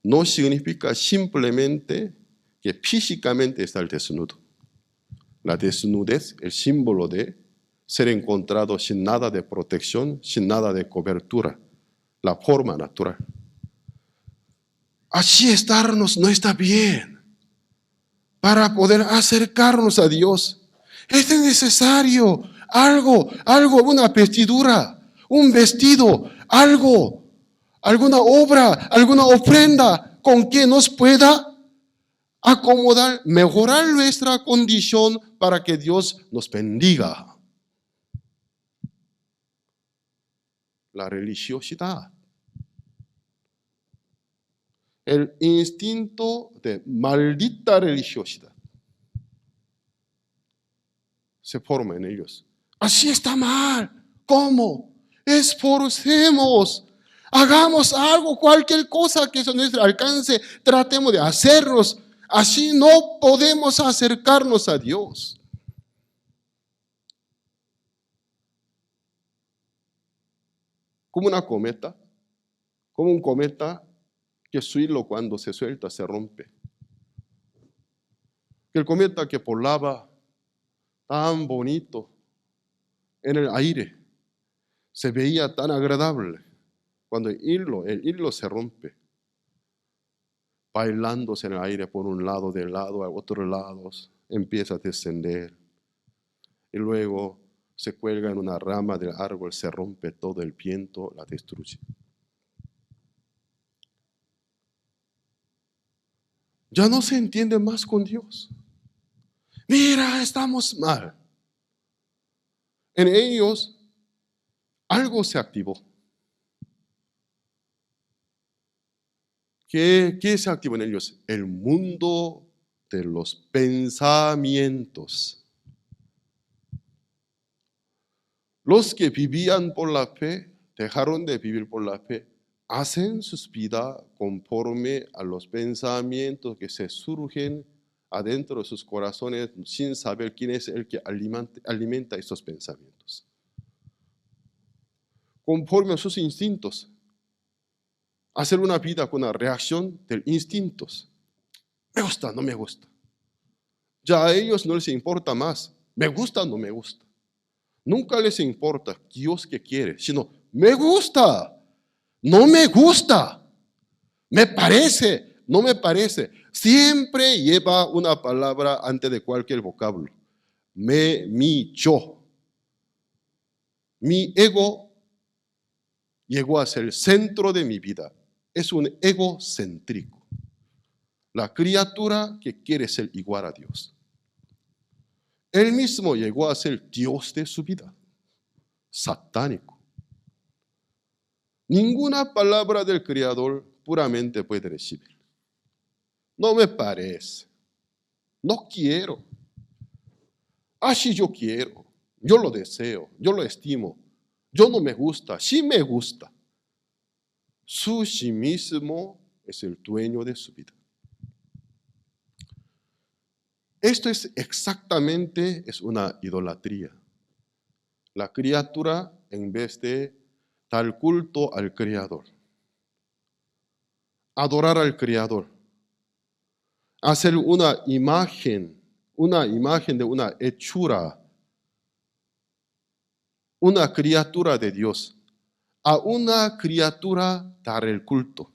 no significa simplemente que físicamente está el desnudo. La desnudez, el símbolo de ser encontrado sin nada de protección, sin nada de cobertura, la forma natural. Así estarnos no está bien. Para poder acercarnos a Dios, es necesario algo, una vestidura, un vestido, algo, alguna obra, alguna ofrenda con que nos pueda acomodar, mejorar nuestra condición para que Dios nos bendiga. La religiosidad. El instinto de maldita religiosidad se forma en ellos. Así está mal. ¿Cómo? Esforcemos. Hagamos algo, cualquier cosa que sea a nuestro alcance. Tratemos de hacerlos. Así no podemos acercarnos a Dios. Como una cometa. Como un cometa que su hilo cuando se suelta se rompe. que el cometa que volaba tan bonito en el aire, se veía tan agradable, cuando el hilo se rompe, bailándose en el aire por un lado, del lado a otro lado, empieza a descender. Y luego se cuelga en una rama del árbol, se rompe todo, el viento la destruye. Ya no se entiende más con Dios. Mira, estamos mal. En ellos algo se activó. ¿Qué se activó en ellos? El mundo de los pensamientos. Los que vivían por la fe, dejaron de vivir por la fe, hacen sus vidas conforme a los pensamientos que se surgen adentro de sus corazones sin saber quién es el que alimenta estos pensamientos. Conforme a sus instintos, hacer una vida con una reacción de instintos. Me gusta, no me gusta. Ya a ellos no les importa más, me gusta, no me gusta. Nunca les importa Dios que quiere, sino me gusta, no me gusta, me parece, no me parece. Siempre lleva una palabra antes de cualquier vocablo. Mi, yo. Mi ego llegó a ser el centro de mi vida. Es un egocéntrico. La criatura que quiere ser igual a Dios. Él mismo llegó a ser Dios de su vida. Satánico. Ninguna palabra del Creador puramente puede recibir. No me parece. No quiero. Así yo quiero. Yo lo deseo. Yo lo estimo. Yo no me gusta. Sí me gusta. Su sí mismo es el dueño de su vida. Esto es exactamente una idolatría. La criatura, en vez de dar culto al Creador, adorar al Creador, hacer una imagen de una hechura, una criatura de Dios, a una criatura dar el culto.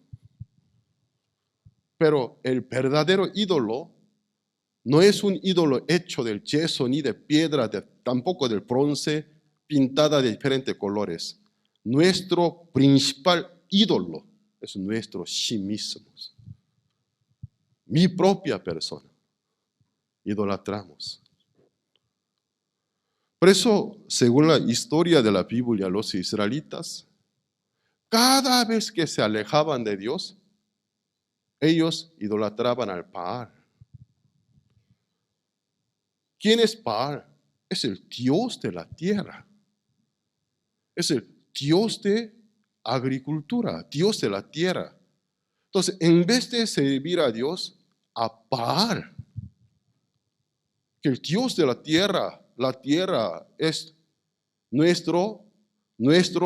Pero el verdadero ídolo no es un ídolo hecho del yeso ni de piedra, tampoco del bronce, pintada de diferentes colores. Nuestro principal ídolo es nuestro sí mismos. Mi propia persona. Idolatramos. Por eso, según la historia de la Biblia, los israelitas, cada vez que se alejaban de Dios, ellos idolatraban al Baal. ¿Quién es Baal? Es el Dios de la tierra. Es el Dios de agricultura, Dios de la tierra. Entonces, en vez de servir a Dios, a Baal, que el Dios de la tierra es nuestro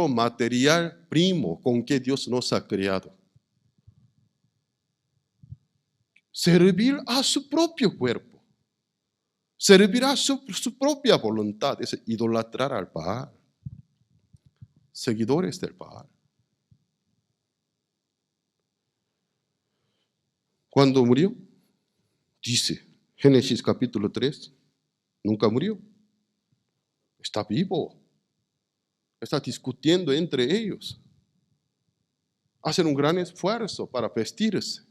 material primo con que Dios nos ha creado. Servir a su propio cuerpo. Servir a su propia voluntad es idolatrar al Baal. Seguidores del Baal. Cuando murió, dice Génesis capítulo 3, nunca murió. Está vivo. Está discutiendo entre ellos. Hacen un gran esfuerzo para vestirse.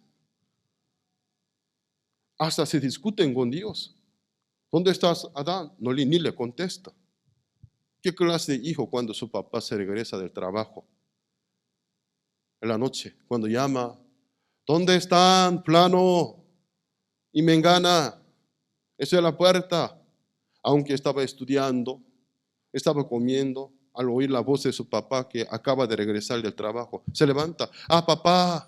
Hasta se discuten con Dios. ¿Dónde estás, Adán? Ni le contesta. ¿Qué clase de hijo cuando su papá se regresa del trabajo? En la noche, cuando llama, ¿dónde están, Plano y Mengana? Estoy a la puerta. Aunque estaba estudiando, estaba comiendo, al oír la voz de su papá que acaba de regresar del trabajo, se levanta. Papá,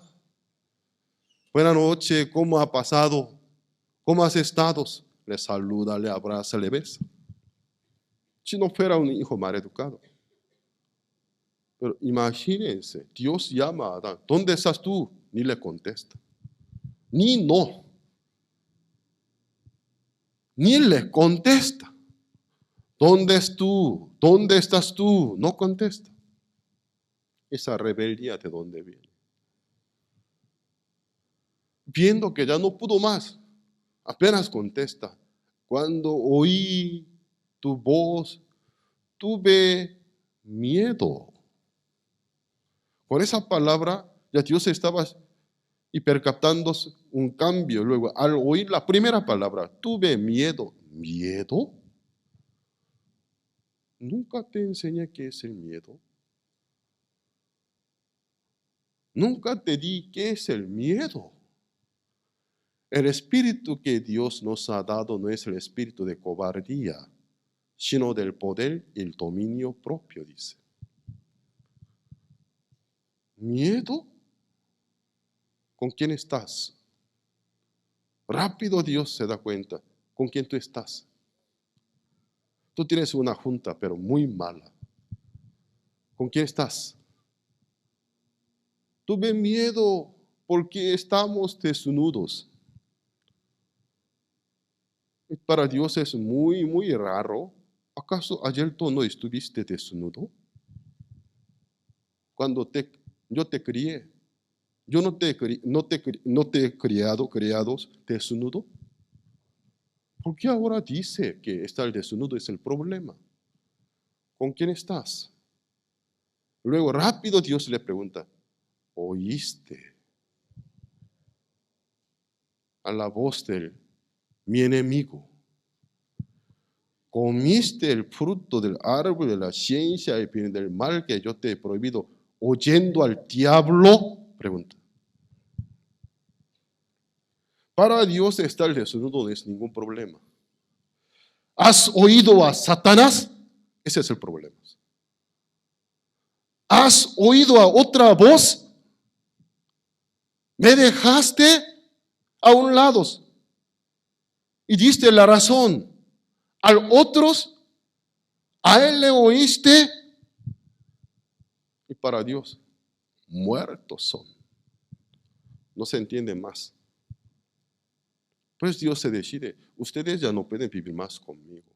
buena noche, ¿cómo ha pasado? ¿Cómo has estado? Le saluda, le abraza, le besa. Si no fuera un hijo mal educado. Pero imagínense, Dios llama a Adán. ¿Dónde estás tú? Ni le contesta. Ni no. Ni le contesta. ¿Dónde es tú? ¿Dónde estás tú? No contesta. Esa rebeldía, ¿de dónde viene? Viendo que ya no pudo más, apenas contesta. Cuando oí tu voz, tuve miedo. Con esa palabra, ya Dios estaba hipercaptando un cambio. Luego, al oír la primera palabra, tuve miedo. ¿Miedo? Nunca te enseñé qué es el miedo. Nunca te di qué es el miedo. El espíritu que Dios nos ha dado no es el espíritu de cobardía, sino del poder y el dominio propio, dice. ¿Miedo? ¿Con quién estás? Rápido Dios se da cuenta con quién tú estás. Tú tienes una junta, pero muy mala. ¿Con quién estás? Tuve miedo porque estamos desnudos. Para Dios es muy, muy raro. ¿Acaso ayer tú no estuviste desnudo? Cuando yo te crié, yo no te he criados desnudo. ¿Por qué ahora dice que estar desnudo es el problema? ¿Con quién estás? Luego rápido Dios le pregunta, ¿oíste a la voz de mi enemigo? ¿Comiste el fruto del árbol de la ciencia y del mal que yo te he prohibido, oyendo al diablo? Pregunta. Para Dios estar desnudo no es ningún problema. ¿Has oído a Satanás? Ese es el problema. ¿Has oído a otra voz? Me dejaste a un lado y diste la razón. A otros, a él le oíste y para Dios, muertos son. No se entiende más. Pues Dios se decide, ustedes ya no pueden vivir más conmigo.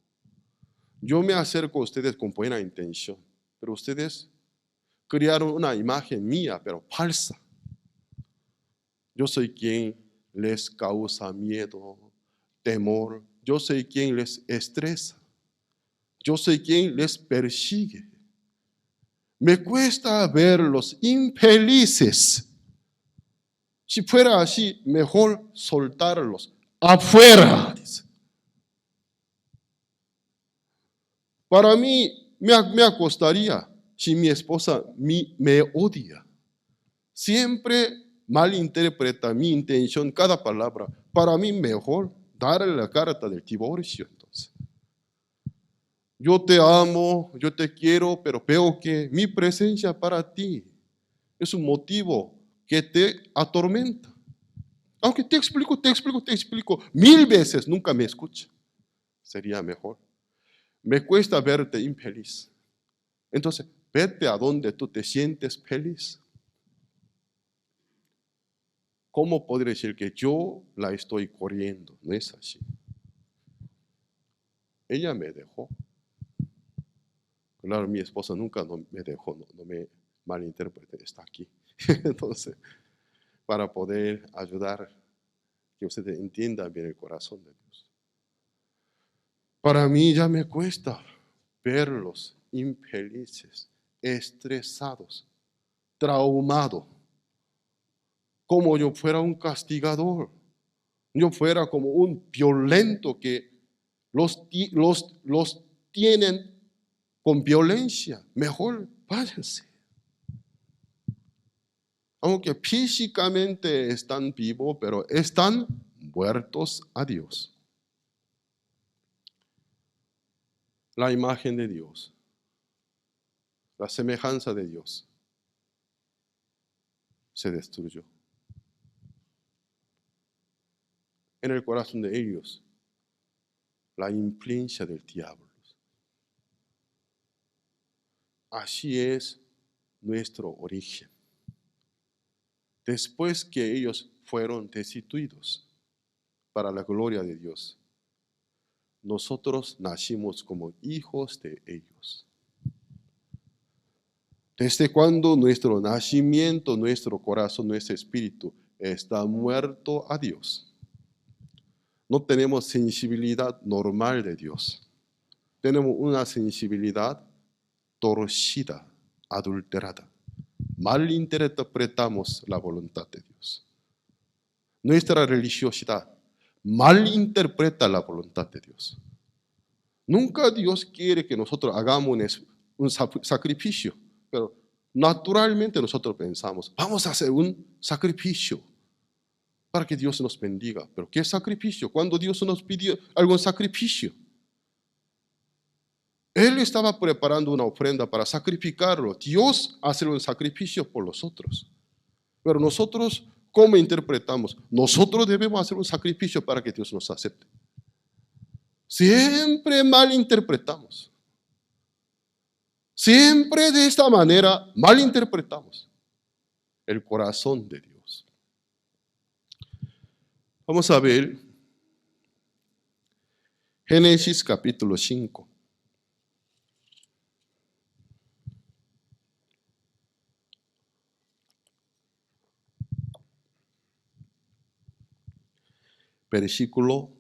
Yo me acerco a ustedes con buena intención, pero ustedes crearon una imagen mía, pero falsa. Yo soy quien les causa miedo, temor. Yo soy quien les estresa. Yo soy quien les persigue. Me cuesta verlos infelices. Si fuera así, mejor soltarlos afuera, dice. Para mí, me acostaría si mi esposa me odia. Siempre malinterpreta mi intención, cada palabra. Para mí, mejor darle la carta del divorcio, entonces. Yo te amo, yo te quiero, pero veo que mi presencia para ti es un motivo que te atormenta. Aunque te explico 1000 veces, nunca me escucha. Sería mejor. Me cuesta verte infeliz. Entonces, vete a donde tú te sientes feliz. ¿Cómo podría decir que yo la estoy corriendo? No es así. Ella me dejó. Claro, mi esposa nunca me dejó, no me malinterprete, está aquí. Entonces, para poder ayudar, que usted entienda bien el corazón de Dios. Para mí ya me cuesta verlos infelices, estresados, traumados, como yo fuera un castigador, yo fuera como un violento que los tienen con violencia. Mejor váyanse. Aunque físicamente están vivos, pero están muertos a Dios. La imagen de Dios, la semejanza de Dios, se destruyó. En el corazón de ellos, la influencia del diablo. Así es nuestro origen. Después que ellos fueron destituidos para la gloria de Dios, nosotros nacimos como hijos de ellos. Desde cuando nuestro nacimiento, nuestro corazón, nuestro espíritu está muerto a Dios, no tenemos sensibilidad normal de Dios. Tenemos una sensibilidad torcida, adulterada. Malinterpretamos la voluntad de Dios. Nuestra religiosidad malinterpreta la voluntad de Dios. Nunca Dios quiere que nosotros hagamos un sacrificio, pero naturalmente nosotros pensamos, vamos a hacer un sacrificio para que Dios nos bendiga. ¿Pero qué sacrificio? Cuando Dios nos pidió algún sacrificio, Él estaba preparando una ofrenda para sacrificarlo. Dios hace un sacrificio por nosotros. Pero nosotros, ¿cómo interpretamos? Nosotros debemos hacer un sacrificio para que Dios nos acepte. Siempre malinterpretamos. Siempre de esta manera malinterpretamos el corazón de Dios. Vamos a ver Génesis capítulo 5. Versículo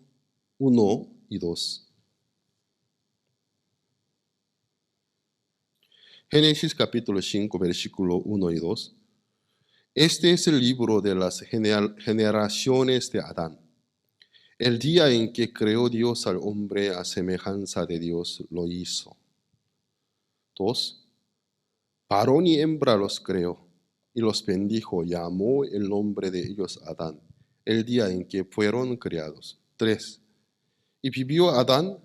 1 y 2. Génesis capítulo 5, versículo 1 y 2. Este es el libro de las generaciones de Adán. El día en que creó Dios al hombre a semejanza de Dios lo hizo. 2. Varón y hembra los creó y los bendijo, llamó el nombre de ellos Adán, el día en que fueron creados. 3. Y vivió Adán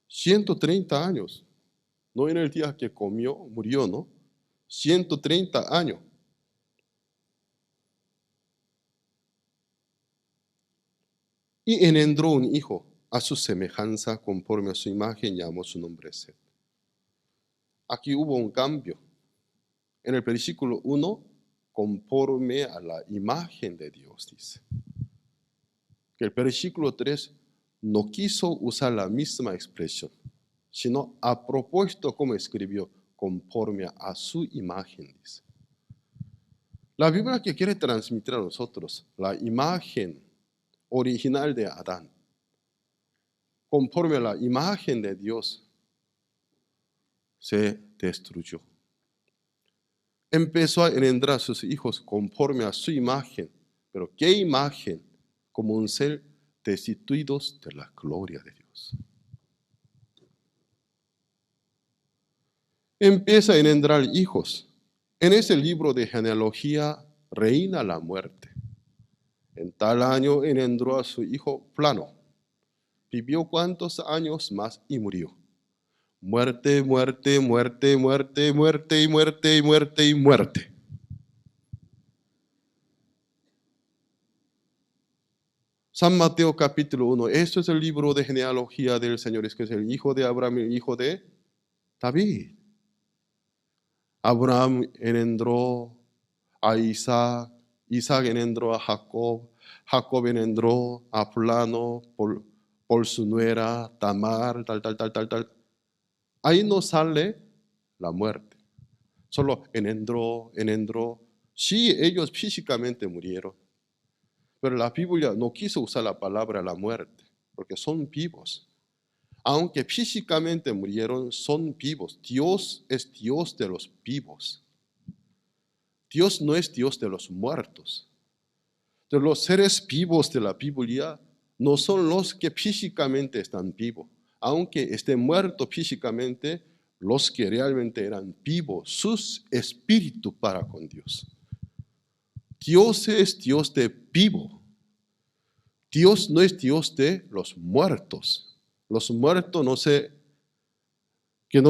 130 años. No en el día que murió, ¿no? 130 años. Y engendró un hijo a su semejanza, conforme a su imagen, llamó su nombre Set. Aquí hubo un cambio. En el versículo 1, conforme a la imagen de Dios, dice. Que el versículo 3 no quiso usar la misma expresión, sino a propósito, como escribió, conforme a su imagen, dice. La Biblia que quiere transmitir a nosotros la imagen original de Adán, conforme a la imagen de Dios, se destruyó. Empezó a engendrar a sus hijos conforme a su imagen, pero ¿qué imagen? Como un ser destituidos de la gloria de Dios. Empieza a engendrar hijos. En ese libro de genealogía reina la muerte. En tal año engendró a su hijo Plano. Vivió cuántos años más y murió. Muerte, muerte, muerte, muerte, muerte y muerte y muerte y muerte. San Mateo capítulo 1. Esto es el libro de genealogía del Señor. Es que es el hijo de Abraham, el hijo de David. Abraham engendró a Isaac, Isaac engendró a Jacob, Jacob engendró a Plano por su nuera Tamar, tal. Ahí no sale la muerte. Solo engendró. Sí, ellos físicamente murieron. Pero la Biblia no quiso usar la palabra la muerte, porque son vivos. Aunque físicamente murieron, son vivos. Dios es Dios de los vivos. Dios no es Dios de los muertos. De los seres vivos de la Biblia, no son los que físicamente están vivos. Aunque estén muertos físicamente, los que realmente eran vivos, sus espíritus para con Dios. Dios es Dios de vivo. Dios no es Dios de los muertos. Los muertos no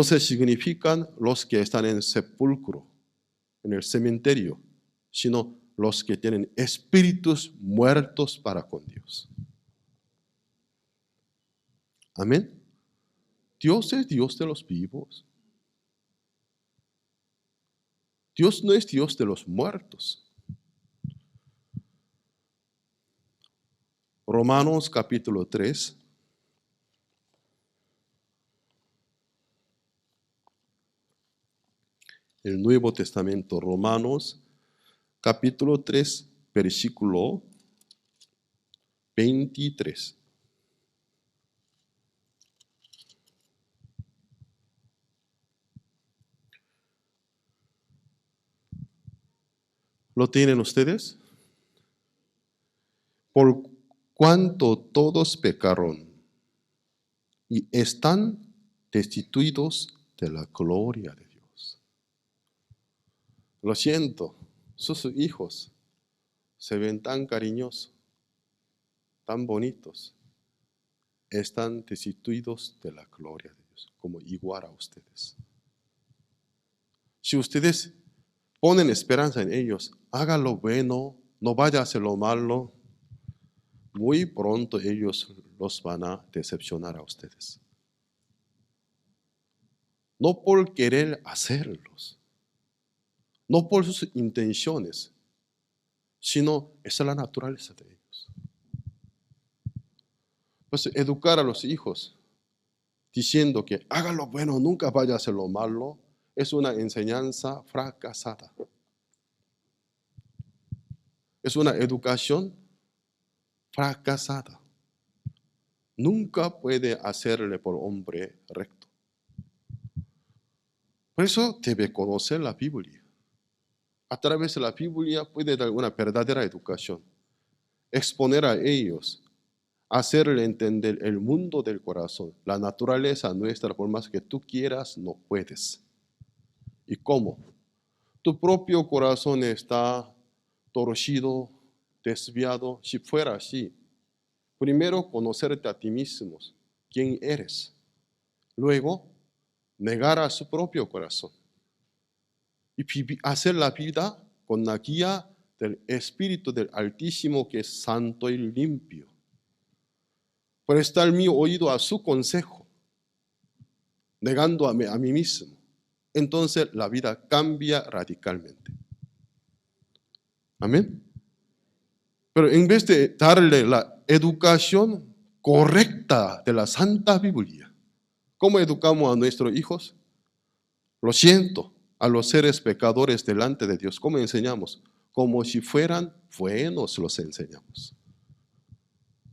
se significan los que están en el sepulcro, en el cementerio, sino los que tienen espíritus muertos para con Dios. Amén. Dios es Dios de los vivos. Dios no es Dios de los muertos. Romanos capítulo 3. el Nuevo Testamento, Romanos, capítulo 3, versículo 23. ¿Lo tienen ustedes? Por cuanto todos pecaron y están destituidos de la gloria de Dios. Lo siento, sus hijos se ven tan cariñosos, tan bonitos, están destituidos de la gloria de Dios, como igual a ustedes. Si ustedes ponen esperanza en ellos, haga lo bueno, no vaya a hacer lo malo, muy pronto ellos los van a decepcionar a ustedes. No por querer hacerlos, no por sus intenciones, sino esa es la naturaleza de ellos. Pues educar a los hijos diciendo que haga lo bueno, nunca vaya a hacer lo malo, es una enseñanza fracasada. Es una educación fracasada. Nunca puede hacerle por hombre recto. Por eso debe conocer la Biblia. A través de la Biblia puede dar una verdadera educación. Exponer a ellos, hacerle entender el mundo del corazón, la naturaleza nuestra, por más que tú quieras, no puedes. ¿Y cómo? Tu propio corazón está torcido, desviado. Si fuera así, primero conocerte a ti mismo, quién eres. Luego, negar a su propio corazón y hacer la vida con la guía del Espíritu del Altísimo, que es santo y limpio. Prestar mi oído a su consejo, negando a mí mismo. Entonces la vida cambia radicalmente. Amén. Pero en vez de darle la educación correcta de la Santa Biblia, ¿cómo educamos a nuestros hijos? Lo siento, a los seres pecadores delante de Dios, ¿cómo enseñamos? Como si fueran buenos los enseñamos.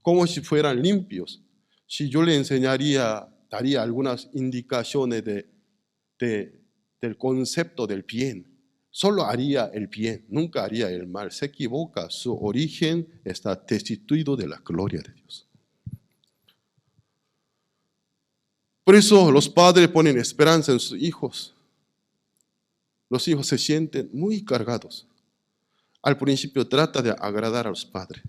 Como si fueran limpios. Si yo le enseñaría, daría algunas indicaciones del concepto del bien, solo haría el bien, nunca haría el mal. Se equivoca, su origen está destituido de la gloria de Dios. Por eso los padres ponen esperanza en sus hijos. Los hijos se sienten muy cargados. Al principio trata de agradar a los padres.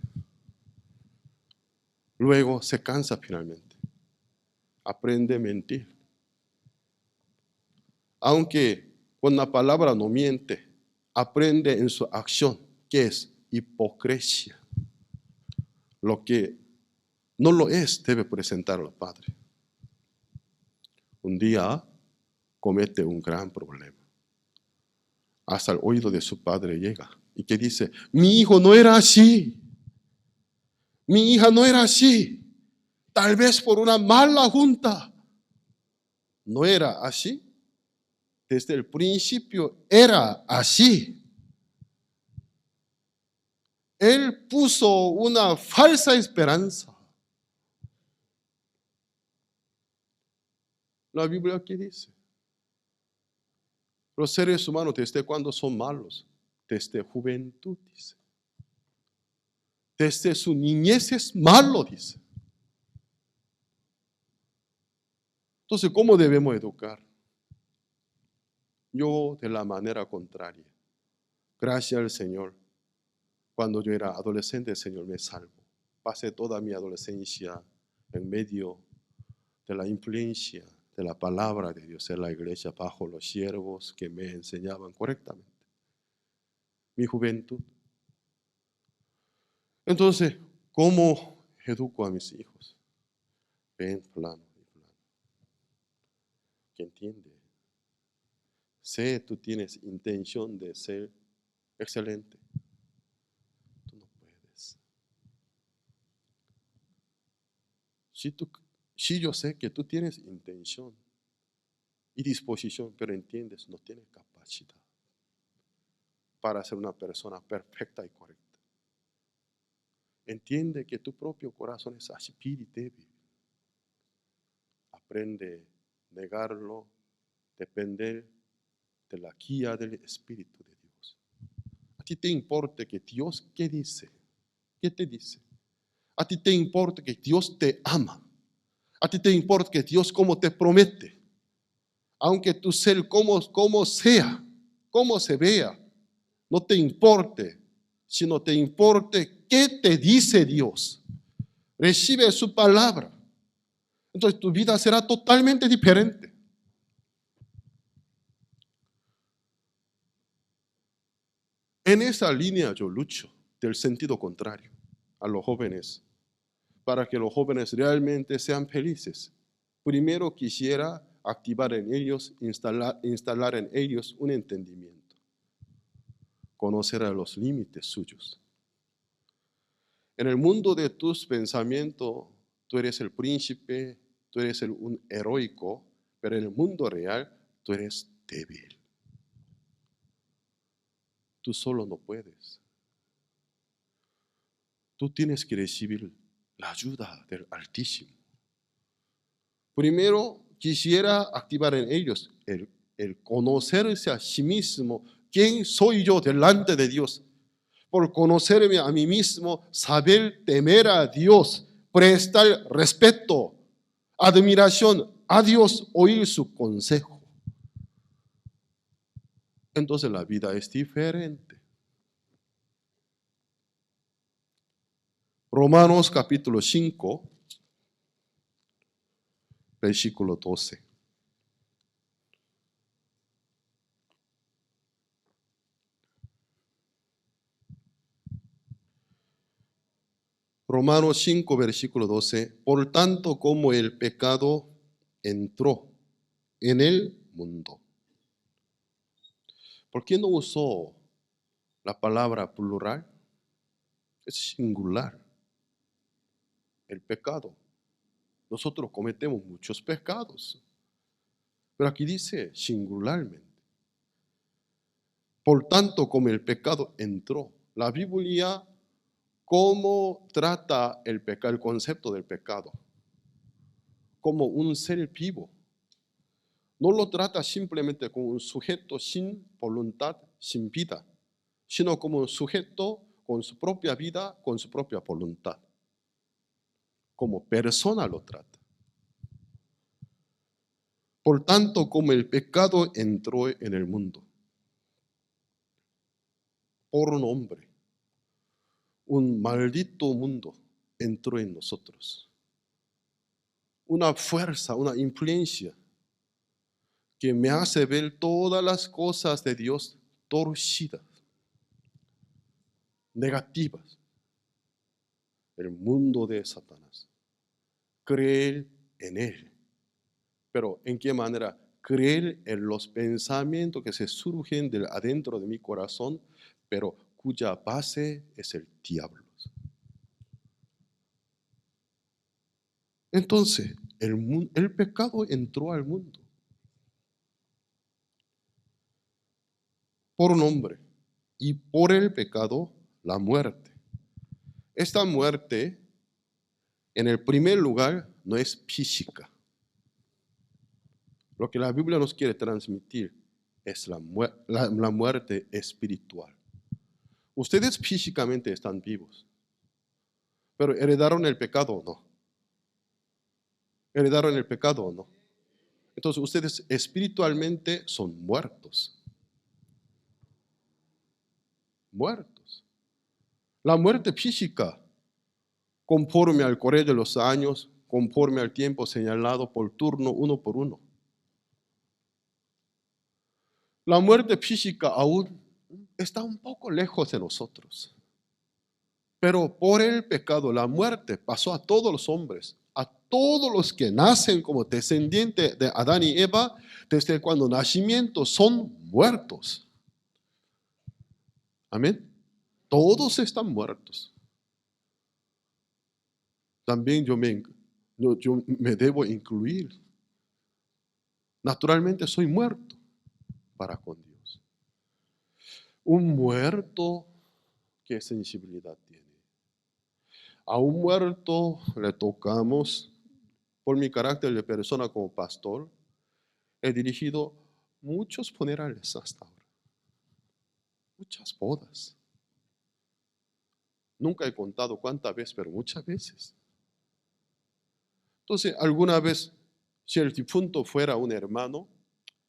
Luego se cansa finalmente. Aprende a mentir. Aunque con la palabra no miente, aprende en su acción, que es hipocresía. Lo que no lo es, debe presentarlo al Padre. Un día comete un gran problema. Hasta el oído de su padre llega y que dice: mi hijo no era así. Mi hija no era así. Tal vez por una mala junta. No era así. Desde el principio era así. Él puso una falsa esperanza. La Biblia, ¿qué dice? Los seres humanos, ¿desde cuándo son malos? Desde juventud, dice. Desde su niñez es malo, dice. Entonces, ¿cómo debemos educar? Yo de la manera contraria. Gracias al Señor. Cuando yo era adolescente, el Señor me salvó. Pasé toda mi adolescencia en medio de la influencia de la palabra de Dios en la iglesia, bajo los siervos que me enseñaban correctamente. Mi juventud. Entonces, ¿cómo educo a mis hijos? Ven plano y plano. ¿Qué entiende? Sé, tú tienes intención de ser excelente. Tú no puedes. Si yo sé que tú tienes intención, y disposición, pero entiendes, no tienes capacidad para ser una persona perfecta y correcta. Entiende que tu propio corazón es así y débil. Aprende a negarlo, depender de la guía del Espíritu de Dios. ¿A ti te importa que Dios qué dice? ¿Qué te dice? ¿A ti te importa que Dios te ama? ¿A ti te importa que Dios cómo te promete? Aunque tu ser como sea, cómo se vea, no te importe, sino te importe qué te dice Dios. Recibe su palabra. Entonces tu vida será totalmente diferente. En esa línea yo lucho del sentido contrario a los jóvenes, para que los jóvenes realmente sean felices. Primero quisiera activar en ellos, instalar en ellos un entendimiento, conocer a los límites suyos. En el mundo de tus pensamientos, tú eres el príncipe, tú eres un heroico, pero en el mundo real, tú eres débil. Tú solo no puedes. Tú tienes que recibir la ayuda del Altísimo. Primero, quisiera activar en ellos el conocerse a sí mismo. ¿Quién soy yo delante de Dios? Por conocerme a mí mismo, saber temer a Dios, prestar respeto, admiración a Dios, oír su consejo. Entonces la vida es diferente. Romanos capítulo 5, versículo 12. Romanos 5, versículo 12. Por tanto, como el pecado entró en el mundo. ¿Por qué no usó la palabra plural? Es singular. El pecado. Nosotros cometemos muchos pecados. Pero aquí dice singularmente. Por tanto, como el pecado entró. La Biblia, ¿cómo trata el pecado, el concepto del pecado? Como un ser vivo. No lo trata simplemente como un sujeto sin voluntad, sin vida, sino como un sujeto con su propia vida, con su propia voluntad. Como persona lo trata. Por tanto, como el pecado entró en el mundo, por un hombre, un maldito mundo entró en nosotros. Una fuerza, una influencia que me hace ver todas las cosas de Dios torcidas, negativas. El mundo de Satanás. Creer en él. Pero ¿en qué manera? Creer en los pensamientos que se surgen del adentro de mi corazón, pero cuya base es el diablo. Entonces, el pecado entró al mundo por un hombre y por el pecado la muerte. Esta muerte, en el primer lugar, no es física. Lo que la Biblia nos quiere transmitir es la muerte espiritual. Ustedes físicamente están vivos, pero ¿heredaron el pecado o no? ¿Heredaron el pecado o no? Entonces ustedes espiritualmente son muertos. Muertos. La muerte física, conforme al correr de los años, conforme al tiempo señalado por turno, uno por uno. La muerte física aún está un poco lejos de nosotros. Pero por el pecado, la muerte pasó a todos los hombres, a todos los que nacen como descendientes de Adán y Eva, desde cuando nacimiento son muertos. Amén. Todos están muertos. También yo me debo incluir. Naturalmente soy muerto para con Dios. Un muerto, ¿qué sensibilidad tiene? A un muerto le tocamos, por mi carácter de persona como pastor, he dirigido muchos funerales hasta ahora, muchas bodas. Nunca he contado cuántas veces, pero muchas veces. Entonces, alguna vez, si el difunto fuera un hermano,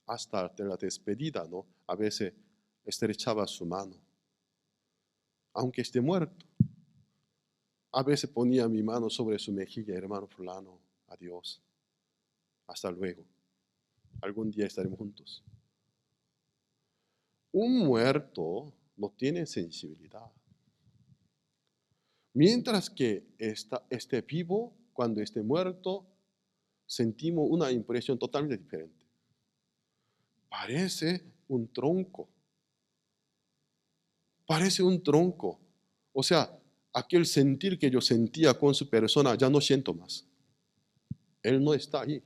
hasta de la despedida, ¿no? A veces estrechaba su mano, aunque esté muerto. A veces ponía mi mano sobre su mejilla, hermano fulano, adiós, hasta luego. Algún día estaremos juntos. Un muerto no tiene sensibilidad. Mientras que esté vivo, cuando esté muerto, sentimos una impresión totalmente diferente. Parece un tronco. Parece un tronco. O sea, aquel sentir que yo sentía con su persona ya no siento más. Él no está ahí.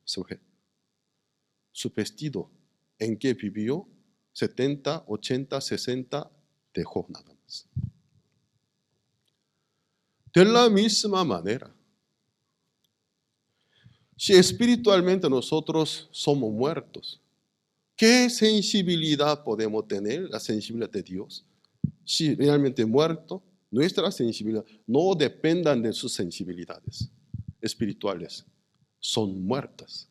Su vestido en que vivió 70, 80, 60, dejó nada más. De la misma manera, si espiritualmente nosotros somos muertos, ¿qué sensibilidad podemos tener? La sensibilidad de Dios. Si realmente muerto, nuestra sensibilidad no dependan de sus sensibilidades espirituales, son muertas.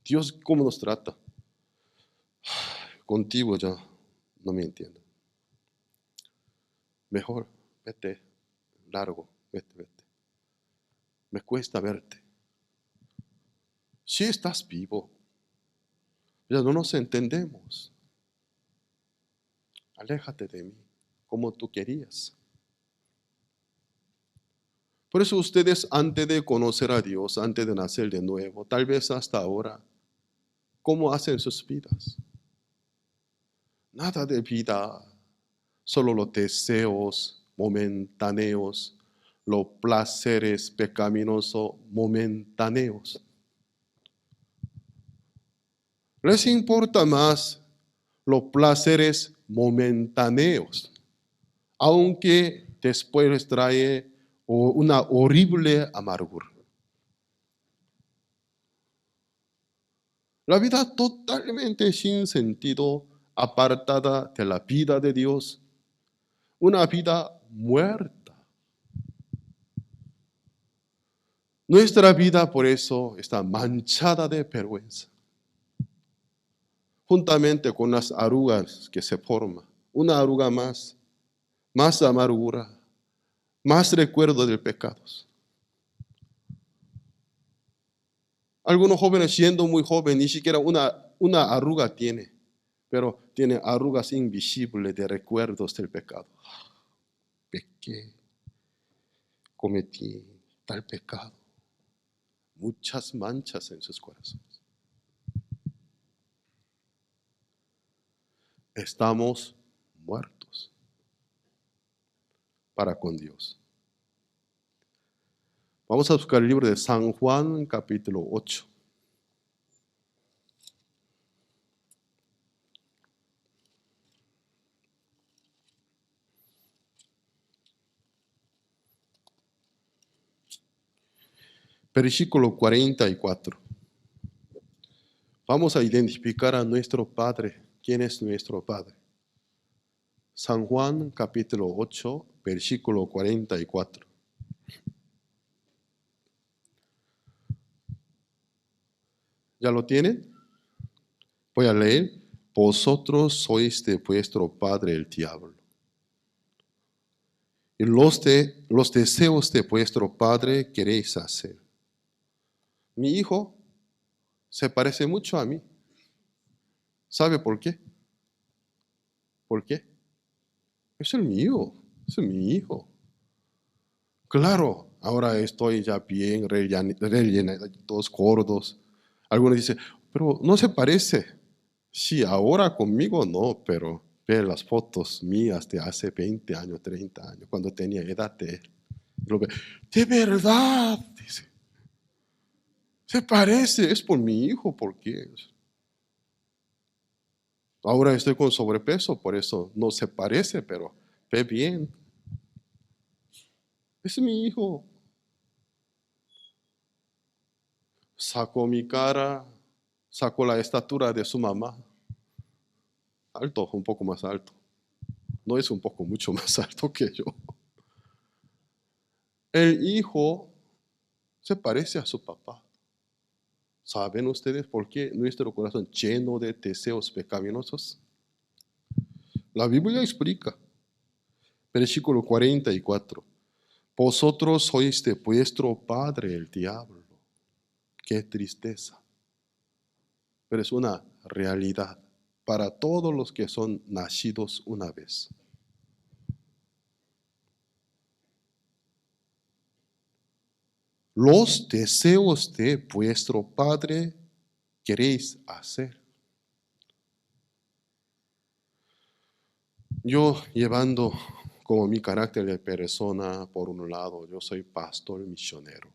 Dios, ¿cómo nos trata? Contigo ya no me entiendo. Mejor vete, largo, vete. Me cuesta verte. Si estás vivo, ya no nos entendemos. Aléjate de mí, como tú querías. Por eso ustedes, antes de conocer a Dios, antes de nacer de nuevo, tal vez hasta ahora, ¿cómo hacen sus vidas? Nada de vida, solo los deseos momentáneos, los placeres pecaminosos momentáneos. Les importa más los placeres momentáneos, aunque después les trae una horrible amargura. La vida totalmente sin sentido, apartada de la vida de Dios, una vida muerta. Nuestra vida por eso está manchada de vergüenza, juntamente con las arrugas que se forman. Una arruga más amargura, más recuerdo de pecados. Algunos jóvenes, siendo muy jóvenes, ni siquiera una arruga tiene, pero tiene arrugas invisibles de recuerdos del pecado. Pequé, cometí tal pecado. Muchas manchas en sus corazones. Estamos muertos para con Dios. Vamos a buscar el libro de San Juan, capítulo 8. Versículo 44. Vamos a identificar a nuestro Padre. ¿Quién es nuestro Padre? San Juan, capítulo 8, versículo 44. ¿Ya lo tienen? Voy a leer. Vosotros sois de vuestro padre el diablo. Y los deseos de vuestro padre queréis hacer. Mi hijo se parece mucho a mí. ¿Sabe por qué? ¿Por qué? Es el mío, es mi hijo. Claro, ahora estoy ya bien rellenados, gordos. Algunos dicen, pero no se parece. Sí, ahora conmigo no, pero ve las fotos mías de hace 20 años, 30 años, cuando tenía edad de él. Lo ve, de verdad, dice. Se parece, es por mi hijo, ¿por qué? Ahora estoy con sobrepeso, por eso no se parece, pero ve bien. Es mi hijo. Sacó mi cara, sacó la estatura de su mamá. Alto, un poco más alto. No es un poco, mucho más alto que yo. El hijo se parece a su papá. ¿Saben ustedes por qué nuestro corazón lleno de deseos pecaminosos? La Biblia explica, versículo 44. Vosotros sois de vuestro padre el diablo. Qué tristeza. Pero es una realidad para todos los que son nacidos una vez. Los deseos de vuestro padre queréis hacer. Yo llevando como mi carácter de persona, por un lado, yo soy pastor misionero.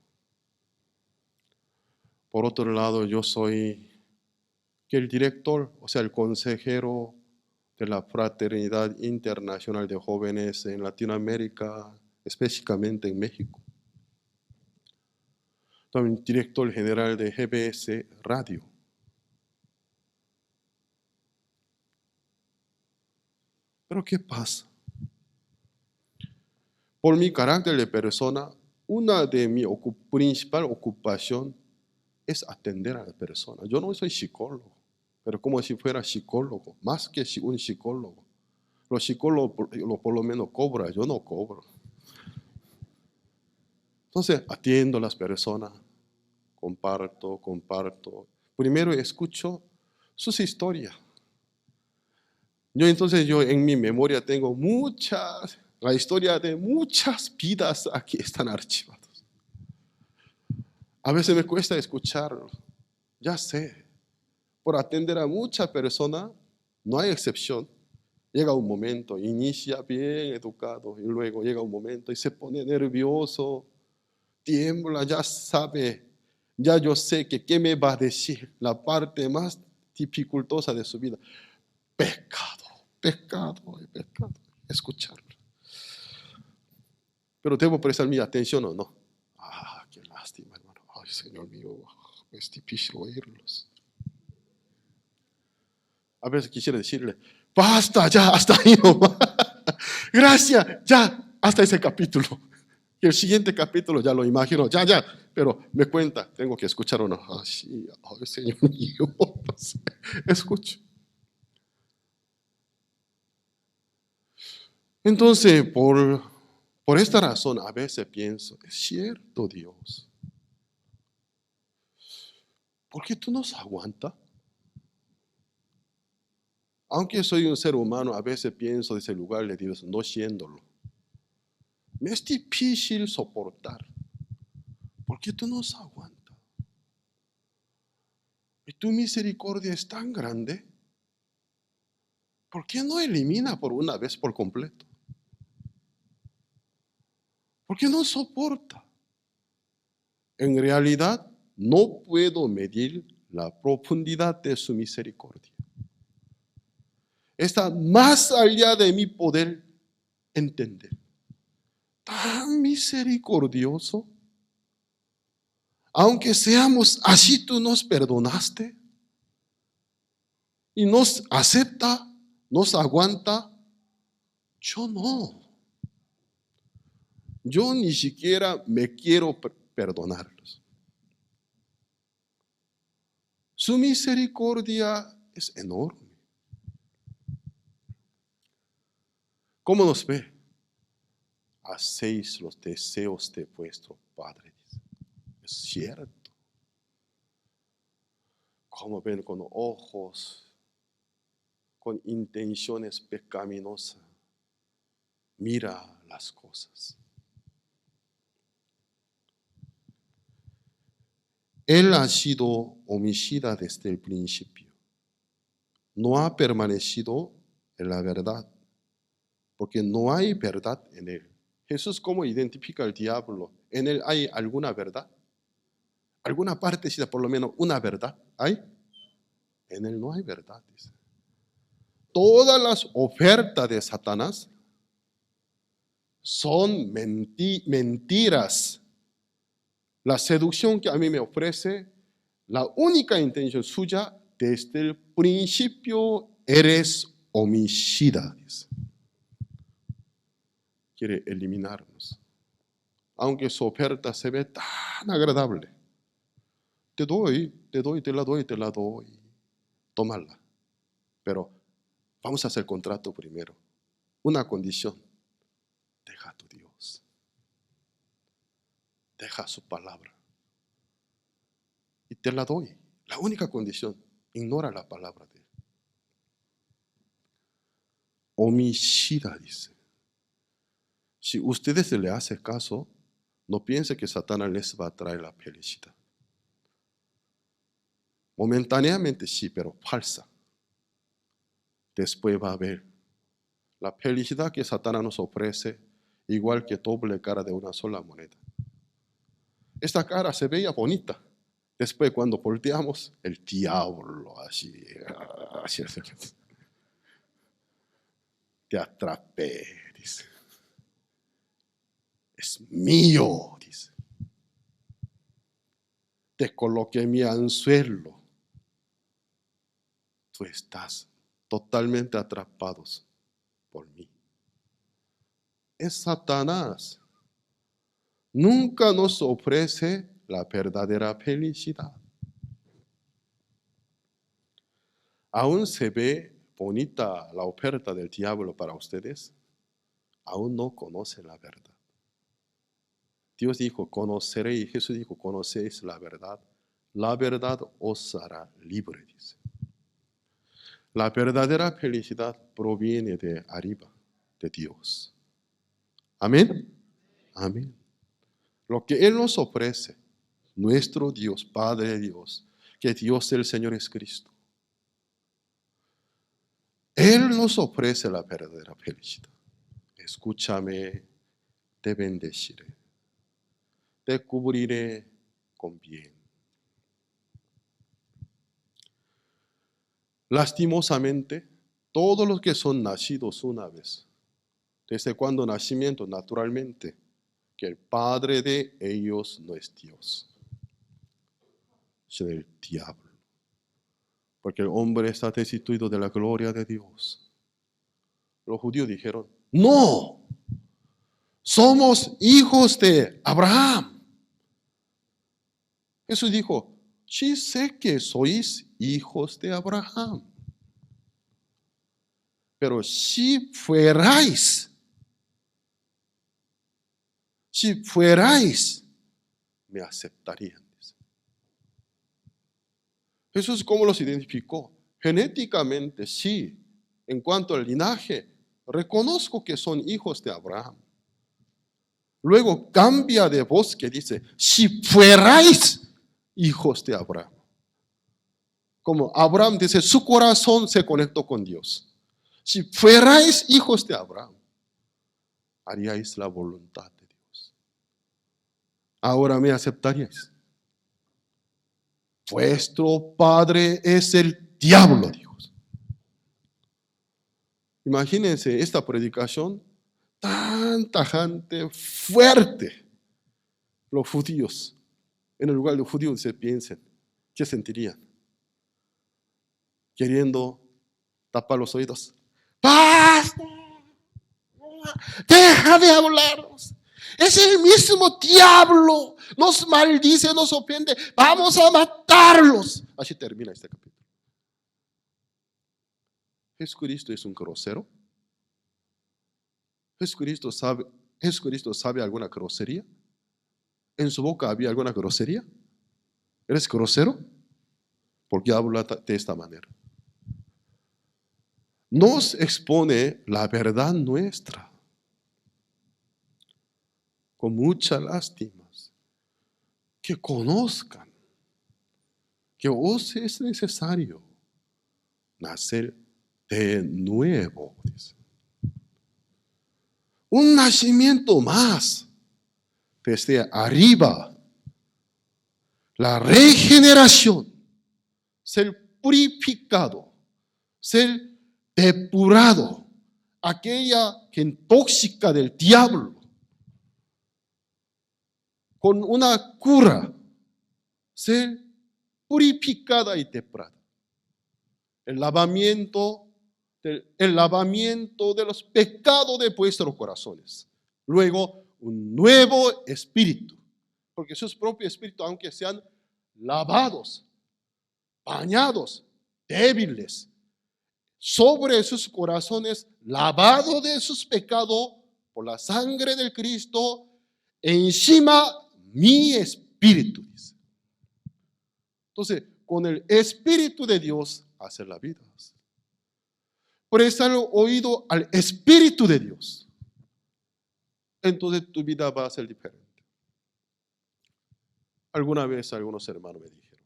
Por otro lado, yo soy el director, o sea, el consejero de la Fraternidad Internacional de Jóvenes en Latinoamérica, específicamente en México. También director general de GBS Radio. Pero ¿qué pasa? Por mi carácter de persona, una de mi principal ocupación es atender a la persona. Yo no soy psicólogo, pero como si fuera psicólogo, más que un psicólogo. Los psicólogos por lo menos cobran, yo no cobro. Entonces atiendo a las personas, comparto. Primero escucho sus historias. Yo en mi memoria tengo la historia de muchas vidas aquí están archivadas. A veces me cuesta escucharlo, ya sé. Por atender a muchas personas, no hay excepción. Llega un momento, inicia bien educado y luego llega un momento y se pone nervioso, tiembla, ya sabe, ya yo sé que qué me va a decir, la parte más dificultosa de su vida. Pecado, escucharlo. Pero debo prestar mi atención o no. Qué lástima, hermano. Ay, Señor mío, es difícil oírlos. A veces quisiera decirle, basta ya, hasta ahí nomás. Gracias, ya, hasta ese capítulo. Y el siguiente capítulo ya lo imagino, ya, pero me cuenta, tengo que escuchar uno. Ay, Señor mío, no sé, escucho. Entonces, por esta razón, a veces pienso, es cierto, Dios. ¿Por qué tú nos aguantas? Aunque soy un ser humano, a veces pienso de ese lugar de Dios, no siéndolo. Me es difícil soportar. ¿Por qué tú nos aguantas? Y tu misericordia es tan grande. ¿Por qué no elimina por una vez por completo? ¿Por qué no soporta? En realidad, no puedo medir la profundidad de su misericordia. Está más allá de mi poder entender. Tan misericordioso. Aunque seamos así, tú nos perdonaste y nos acepta, nos aguanta. Yo no. Yo ni siquiera me quiero perdonarlos. Su misericordia es enorme. ¿Cómo nos ve? Hacéis los deseos de vuestro Padre. Es cierto. ¿Cómo ven con ojos, con intenciones pecaminosas? Mira las cosas. Él ha sido homicida desde el principio. No ha permanecido en la verdad, porque no hay verdad en él. Jesús, ¿cómo identifica al diablo? ¿En él hay alguna verdad? alguna partecita, por lo menos una verdad, ¿hay? En él no hay verdad, dice. Todas las ofertas de Satanás son mentiras. La seducción que a mí me ofrece, la única intención suya, desde el principio eres homicida, dice. Quiere eliminarnos. Aunque su oferta se ve tan agradable. Te la doy. Tómala. Pero vamos a hacer contrato primero. Una condición. Deja a tu Dios. Deja su palabra. Y te la doy. La única condición. Ignora la palabra de él. Homicida, dice. Si ustedes le hacen caso, no piense que Satanás les va a traer la felicidad. Momentáneamente sí, pero falsa. Después va a haber la felicidad que Satanás nos ofrece, igual que doble cara de una sola moneda. Esta cara se veía bonita. Después cuando volteamos, el diablo así. Te atrapé, dice. Es mío, dice. Te coloqué mi anzuelo. Tú estás totalmente atrapados por mí. Es Satanás. Nunca nos ofrece la verdadera felicidad. Aún se ve bonita la oferta del diablo para ustedes, aún no conocen la verdad. Dios dijo, conoceréis, Jesús dijo, conocéis la verdad os hará libre, dice. La verdadera felicidad proviene de arriba, de Dios. Amén. Amén. Lo que Él nos ofrece, nuestro Dios, Padre Dios, que Dios el Señor es Cristo. Él nos ofrece la verdadera felicidad. Escúchame, te bendeciré, te cubriré con bien. Lastimosamente, todos los que son nacidos una vez, desde cuando nacimiento naturalmente, que el padre de ellos no es Dios, sino el diablo. Porque el hombre está destituido de la gloria de Dios. Los judíos dijeron, no, somos hijos de Abraham. Jesús dijo, sí sé que sois hijos de Abraham. Pero si fuerais, me aceptarían. Jesús, ¿cómo los identificó? Genéticamente, sí. En cuanto al linaje, reconozco que son hijos de Abraham. Luego cambia de voz que dice, si fuerais hijos de Abraham. Como Abraham dice, su corazón se conectó con Dios. Si fuerais hijos de Abraham, haríais la voluntad de Dios. Ahora me aceptaríais. Vuestro padre es el diablo, Dios. Imagínense esta predicación tan tajante, fuerte. Los judíos, en el lugar de los judíos se piensen, ¿qué sentirían? Queriendo tapar los oídos. ¡Basta! ¡Deja de hablarnos! Es el mismo diablo. Nos maldice, nos ofende. Vamos a matarlos. Así termina este capítulo. ¿Jesucristo es un grosero? ¿Jesucristo sabe alguna grosería? ¿En su boca había alguna grosería? ¿Eres grosero? ¿Por qué habla de esta manera? Nos expone la verdad nuestra con muchas lástimas. Que conozcan que os es necesario nacer de nuevo. Dice. Un nacimiento más desde arriba. la regeneración, ser purificado, ser depurado, aquella que intoxica del diablo, con una cura, ser purificada y depurada. El lavamiento de los pecados de vuestros corazones. Luego, un nuevo espíritu, porque sus propios espíritus, aunque sean lavados, bañados, débiles, sobre sus corazones, lavados de sus pecados por la sangre del Cristo, encima mi espíritu, dice. Entonces, con el Espíritu de Dios hace la vida. Prestar oído al Espíritu de Dios. Entonces tu vida va a ser diferente. Alguna vez algunos hermanos me dijeron,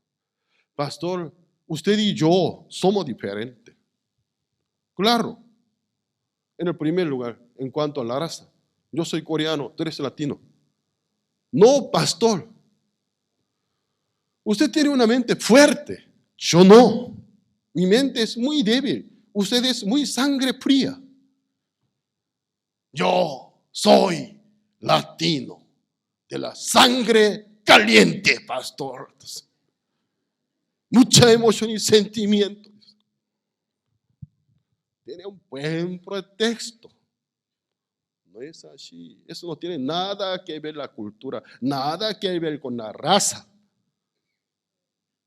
pastor, usted y yo somos diferentes. Claro, en el primer lugar, en cuanto a la raza, yo soy coreano, tú eres latino. No, pastor, usted tiene una mente fuerte, yo no. Mi mente es muy débil, usted es muy sangre fría. Yo soy latino, de la sangre caliente, pastor. Mucha emoción y sentimiento. Tiene un buen pretexto. No es así. Eso no tiene nada que ver la cultura, nada que ver con la raza.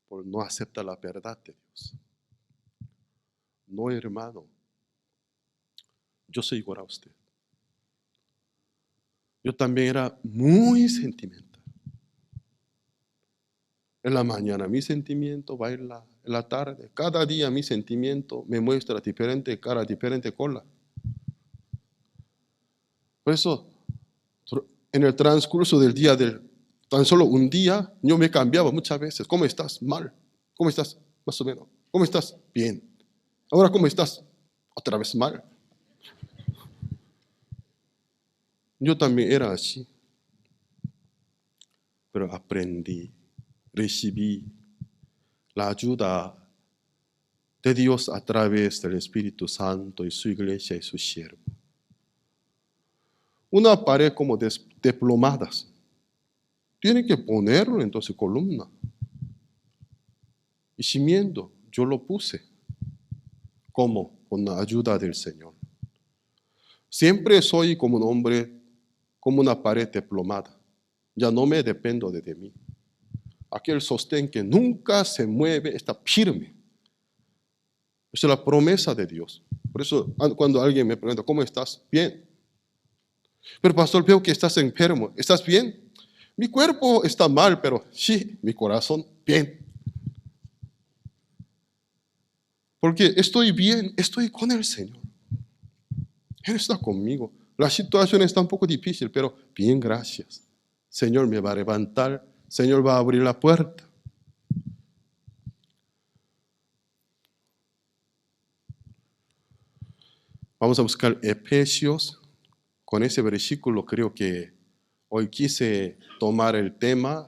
Por no aceptar la verdad de Dios. No, hermano. Yo soy igual a usted. Yo también era muy sentimental. En la mañana mi sentimiento baila, en la tarde, cada día mi sentimiento me muestra diferente cara, diferente cola. Por eso, en el transcurso del día, tan solo un día, yo me cambiaba muchas veces. ¿Cómo estás? Mal. ¿Cómo estás? Más o menos. ¿Cómo estás? Bien. Ahora, ¿cómo estás? Otra vez mal. Yo también era así. Pero aprendí, recibí la ayuda de Dios a través del Espíritu Santo y su iglesia y su siervo. Una pared como desplomadas. Tiene que ponerlo en su columna. Y cimiento, yo lo puse. ¿Cómo? Con la ayuda del Señor. Siempre soy como un hombre, como una pared desplomada. Ya no me dependo de mí. Aquel sostén que nunca se mueve está firme. Esa es la promesa de Dios. Por eso cuando alguien me pregunta, ¿cómo estás? Bien. Pero pastor, veo que estás enfermo. ¿Estás bien? Mi cuerpo está mal, pero sí, mi corazón, bien. Porque estoy bien, estoy con el Señor. Él está conmigo. La situación está un poco difícil, pero bien, gracias. Señor me va a levantar, Señor va a abrir la puerta. Vamos a buscar Efesios. Con ese versículo creo que hoy quise tomar el tema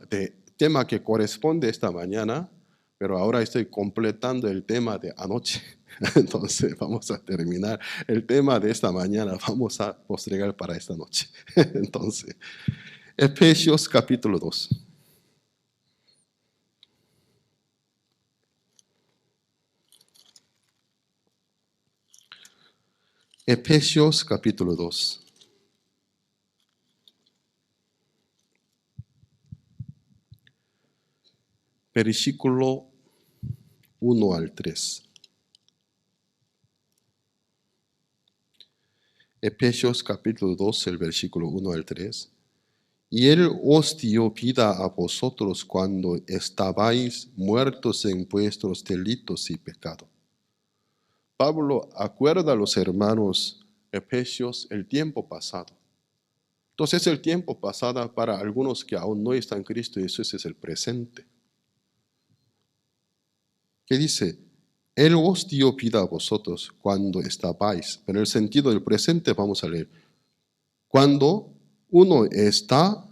que corresponde esta mañana, pero ahora estoy completando el tema de anoche. Entonces vamos a terminar el tema de esta mañana, vamos a postergar para esta noche. Entonces, Efesios capítulo 2. Efesios capítulo 2. Versículo 1 al 3. Efesios capítulo 2, el versículo 1 al 3. Y Él os dio vida a vosotros cuando estabais muertos en vuestros delitos y pecados. Pablo acuerda a los hermanos Efesios el tiempo pasado. Entonces el tiempo pasado para algunos que aún no están en Cristo Jesús es el presente. ¿Qué dice? Él os dio vida a vosotros cuando estabais. Pero en el sentido del presente vamos a leer. Cuando uno está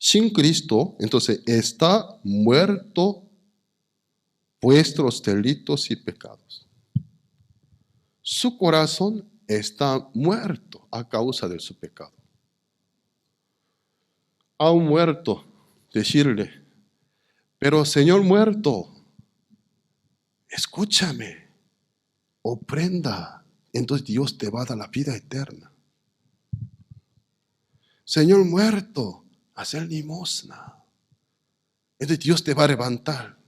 sin Cristo, entonces está muerto vuestros delitos y pecados. Su corazón está muerto a causa de su pecado. A un muerto, decirle, pero Señor muerto, escúchame, ofrenda, entonces Dios te va a dar la vida eterna. Señor muerto, hacer limosna, entonces Dios te va a levantar.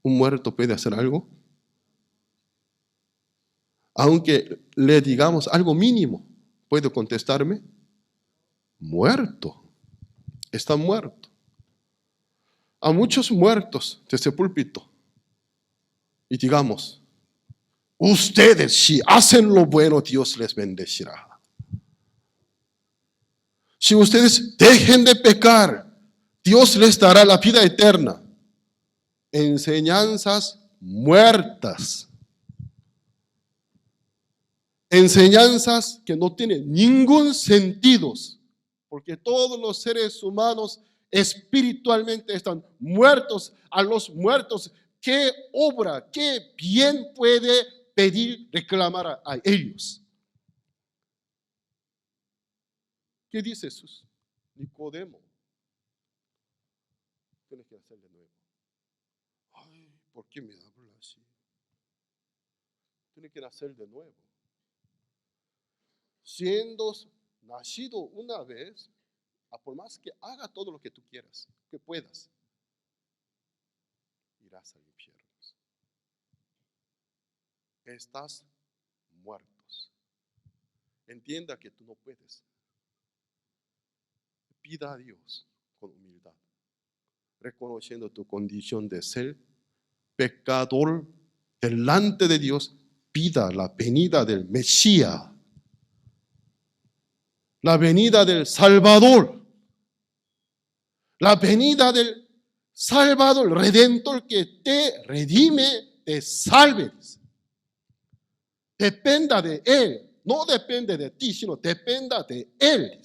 ¿Un muerto puede hacer algo? Aunque le digamos algo mínimo, ¿puede contestarme? Muerto, está muerto. A muchos muertos de ese púlpito, y digamos, ustedes si hacen lo bueno, Dios les bendecirá. Si ustedes dejen de pecar, Dios les dará la vida eterna. Enseñanzas muertas. Enseñanzas que no tienen ningún sentido, porque todos los seres humanos espiritualmente están muertos. A los muertos, ¿qué obra, qué bien puede pedir, reclamar a ellos? ¿Qué dice Jesús? Nicodemo, tienes que hacer de nuevo. Ay, ¿por qué me habla así? Tienes que hacer de nuevo. Siendo nacido una vez, por más que haga todo lo que tú quieras, que puedas, irás al infierno. Estás muertos. Entienda que tú no puedes. Pida a Dios con humildad, reconociendo tu condición de ser pecador delante de Dios. Pida la venida del Mesías, la venida del Salvador, la venida del Salvador, Redentor, que te redime, te salve. Dependa de Él, no depende de ti, sino dependa de Él.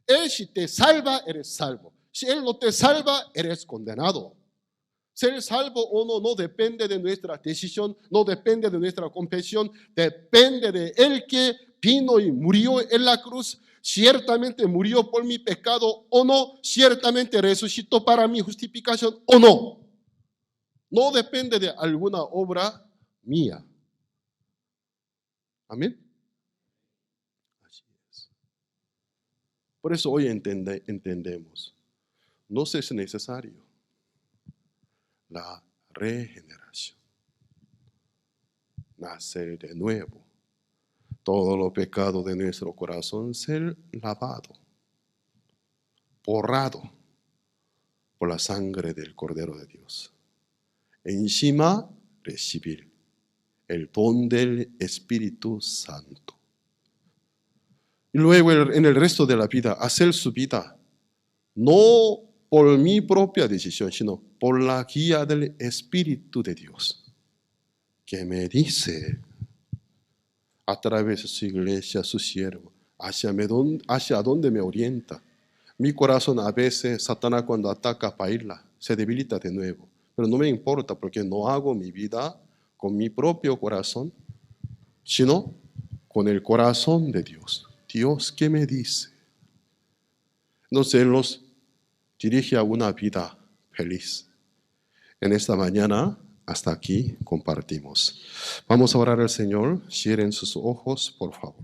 Él si te salva, eres salvo. Si Él no te salva, eres condenado. Ser salvo o no depende de nuestra decisión, no depende de nuestra confesión, depende de Él que vino y murió en la cruz. Ciertamente murió por mi pecado o no, ciertamente resucitó para mi justificación o no. No depende de alguna obra mía. Amén. Así es. Por eso hoy entendemos, no es necesario la regeneración, nacer de nuevo. Todo lo pecado de nuestro corazón ser lavado, borrado por la sangre del Cordero de Dios. Encima recibir el don del Espíritu Santo. Y luego en el resto de la vida, hacer su vida, no por mi propia decisión, sino por la guía del Espíritu de Dios, que me dice, a través de su iglesia, su siervo, hacia dónde me orienta. Mi corazón a veces, Satanás cuando ataca baila, se debilita de nuevo, pero no me importa porque no hago mi vida con mi propio corazón, sino con el corazón de Dios. Dios, ¿qué me dice? Entonces Él nos dirige a una vida feliz. En esta mañana, hasta aquí compartimos. Vamos a orar al Señor. Cierren sus ojos, por favor.